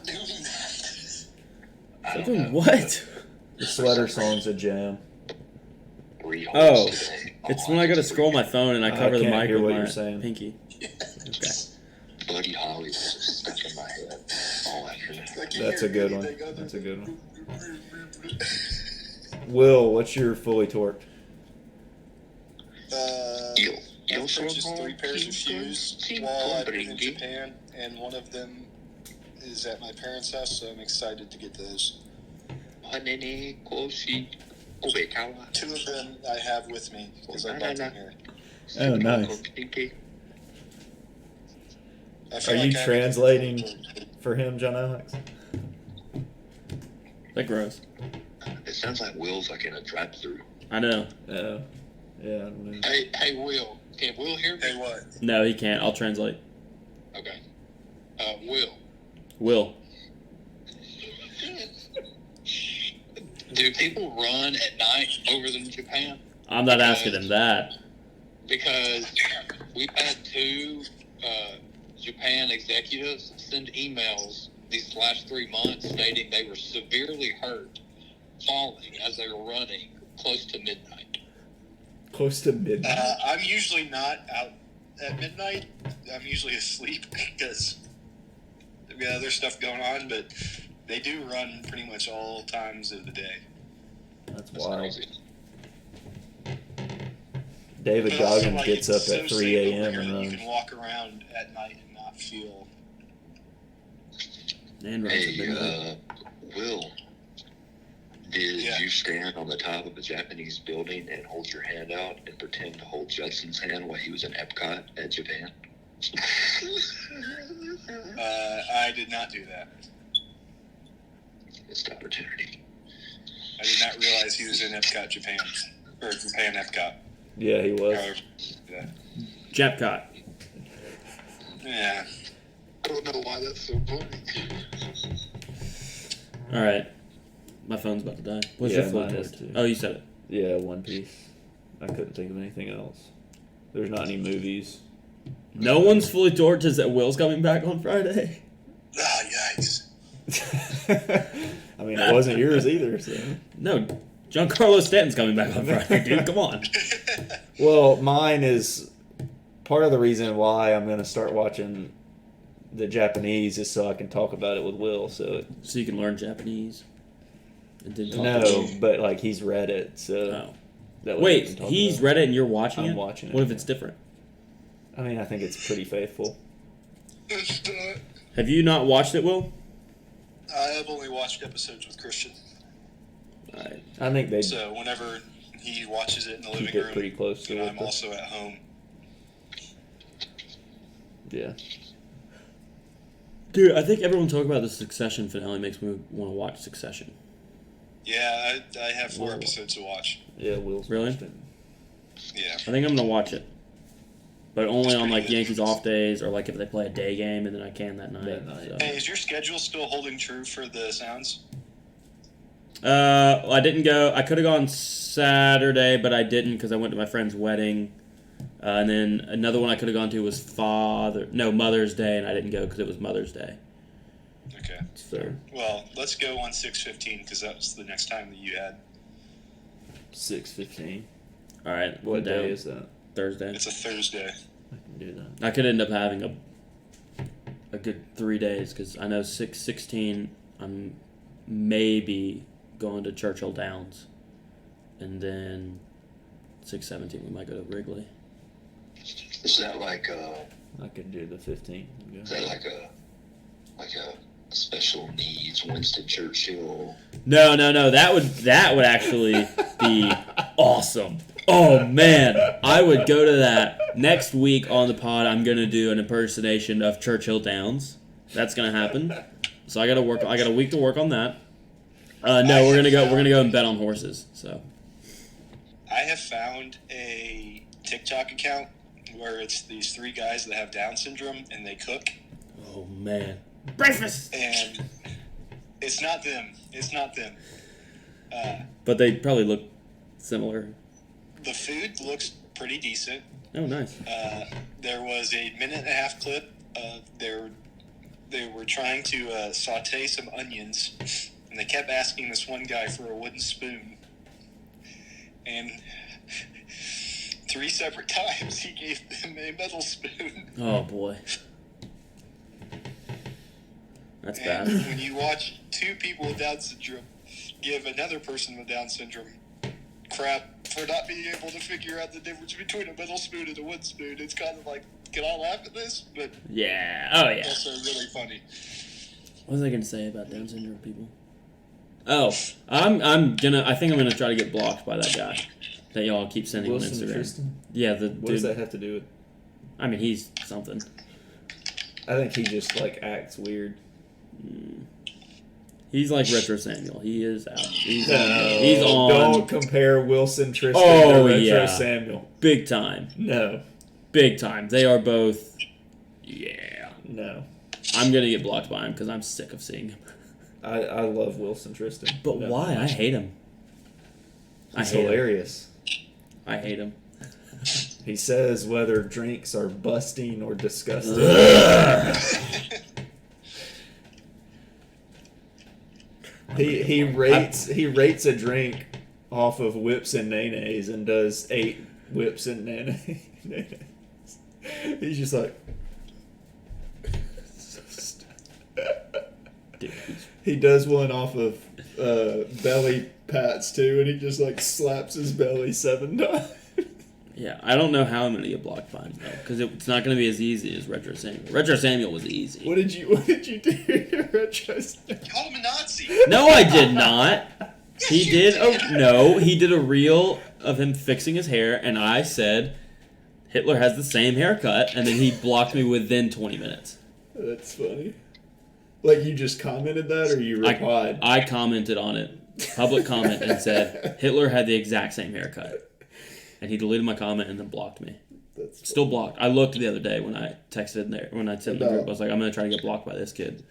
I don't Something know. what? The sweater song's a jam. 3 holes Oh, today. it's when I go to scroll my phone and I I cover the can't mic hear with what my you're saying. pinky. Okay. Buddy Holly was just stuck in my head all afternoon. That's a good one. That's a good one. Will, what's your fully torqued? Eel. I Eel purchased song? 3 pairs of shoes while I've been in Japan, and one of them is at my parents' house, so I'm excited to get those. Hanene Koshi Obekawa. 2 of them I have with me because I bought them here. Oh, nice. I feel Are like you I- translating for him, John Alex? That gross. It sounds like Will's like in a drive-through. I know. Oh. Yeah, I don't know. Hey, Will. Can Will hear me? Hey, what? No, he can't. I'll translate. Okay. Will. Will. Do people run at night over in Japan? I'm not asking him that. Because we've had 2 Japan executives send emails these last 3 months stating they were severely hurt falling as they were running close to midnight. Close to midnight. I'm usually not out at midnight. I'm usually asleep because I've got other stuff going on, but they do run pretty much all times of the day. That's That's wild. crazy. David But also, Goggins like, gets it's up at so 3 safe over a.m. here and that you runs. can walk around at night and not feel. And runs at Hey, midnight. Will, did Yeah. you stand on the top of a Japanese building and hold your hand out and pretend to hold Judson's hand while he was in Epcot at Japan? I did not do that. Missed opportunity. I did not realize he was in Epcot, Japan, or Japan Epcot. Yeah, he was. However, yeah. Japcot. Yeah. I don't know why that's so funny. All right. My phone's about to die. What's Yeah, your full mine is torque? too. Oh, you said it. Yeah, One Piece. I couldn't think of anything else. There's not any movies. No one's fully torqued is that Will's coming back on Friday. Ah, yikes. I mean, it wasn't yours either, so. No, Giancarlo Stanton's coming back on Friday, dude. Come on. Well, mine is part of the reason why I'm going to start watching the Japanese is so I can talk about it with Will. So So you can learn Japanese. And then talk no, to him. but like he's read it, so Oh. that way we Wait, can talk he's about it. read it and you're watching I'm it? watching it, What if yeah. it's different? I mean, I think it's pretty faithful. Have you not watched it, Will? I have only watched episodes with Christian, Alright. I think they so whenever he watches it in the living keep it room, pretty close to I'm it. also at home. Yeah. Dude, I think everyone talking about the Succession finale makes me want to watch Succession. Yeah, I have 4 Whoa. episodes to watch. Yeah, Will's Really? watched it. Yeah. I think I'm going to watch it. but only on pretty like good. Yankees off days or like if they play a day game, and then I can that night. That night. So. Hey, is your schedule still holding true for the Sounds? I didn't go. I could have gone Saturday, but I didn't because I went to my friend's wedding. And then another one I could have gone to was Mother's Day, and I didn't go because it was Mother's Day. Okay. So Well, let's go on 6/15 because that was the next time that you had. 6:15. all right, What down. day is that? Thursday. It's a Thursday. I can do that. I could end up having a good 3 days because I know 6/16 I'm maybe going to Churchill Downs, and then 6/17 we might go to Wrigley. Is that like I could do the 15th. is that like a special needs Winston Churchill? No. That would actually be awesome. Oh man, I would go to that next week on the pod. I'm gonna do an impersonation of Churchill Downs. That's gonna happen. So I got a week to work on that. No, we're gonna go and bet on horses. So I have found a TikTok account where it's these 3 guys that have Down syndrome and they cook. oh man, breakfast. And it's not them. It's not them. But they probably look similar. The food looks pretty decent. Oh nice. There was a 1.5-minute clip. They were trying to saute some onions, and they kept asking this one guy for a wooden spoon. And 3 separate times he gave them a metal spoon. Oh boy, that's bad. And when you watch 2 people with Down syndrome give another person with Down syndrome crap for not being able to figure out the difference between a metal spoon and a wood spoon, it's kind of like, can I laugh at this? But Yeah. Oh yeah. also really funny. What was I gonna say about Down syndrome people? Oh, I think I'm gonna try to get blocked by that guy that y'all keep sending on Wilson Instagram. Tristan? Yeah, the What does dude. that have to do with? I mean, he's something. I think he just like acts weird. He's like Retro Samuel. He is out. He's No, on. He's on Don't compare Wilson Tristan Oh, to Retro yeah. Samuel. big time. No, Big time. They are both. Yeah. no. I'm gonna get blocked by him because I'm sick of seeing him. I love Wilson Tristan. But No. why? I hate him. He's hate him. hilarious. I hate him. He says whether drinks are busting or disgusting. He rates a drink off of whips and nays and does 8 whips and nays. He's just like Dude, he's- he does one off of belly pats too, and he just like slaps his belly 7 times. yeah, I don't know how I'm gonna get blocked by him though, because it's not gonna be as easy as Retro Samuel. Retro Samuel was easy. What did you do to Retro? You called him a Nazi. No, I did not. He did. Oh no, he did a reel of him fixing his hair, and I said Hitler has the same haircut, and then he blocked me within 20 minutes. That's funny. Like you just commented that, or you replied? I commented on it, public comment, and said Hitler had the exact same haircut, and he deleted my comment and then blocked me. That's Still blocked. I looked the other day when I texted in there when I sent in the group. I was like, I'm gonna try to get blocked by this kid.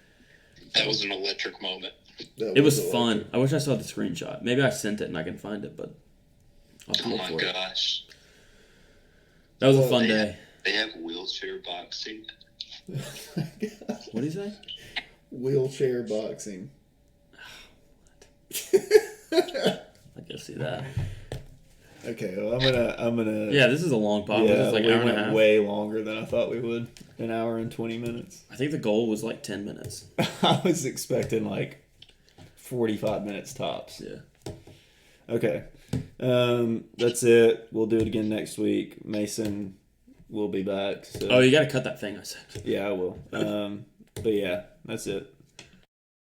That was an electric moment. It was fun. I wish I saw the screenshot. Maybe I sent it and I can find it, but I'll Oh look my for it. gosh. That was a Well, fun they day. They have wheelchair boxing. What do you say? Wheelchair boxing. I can see that. Okay, well, I'm gonna. Yeah, this is a long podcast. Yeah, This is like we an hour and a went half. way longer than I thought we would. An hour and 20 minutes. I think the goal was like 10 minutes. I was expecting like 45 minutes tops. Yeah. Okay, that's it. We'll do it again next week. Mason will be back. So Oh, you gotta cut that thing I said. yeah, I will. But yeah, that's it.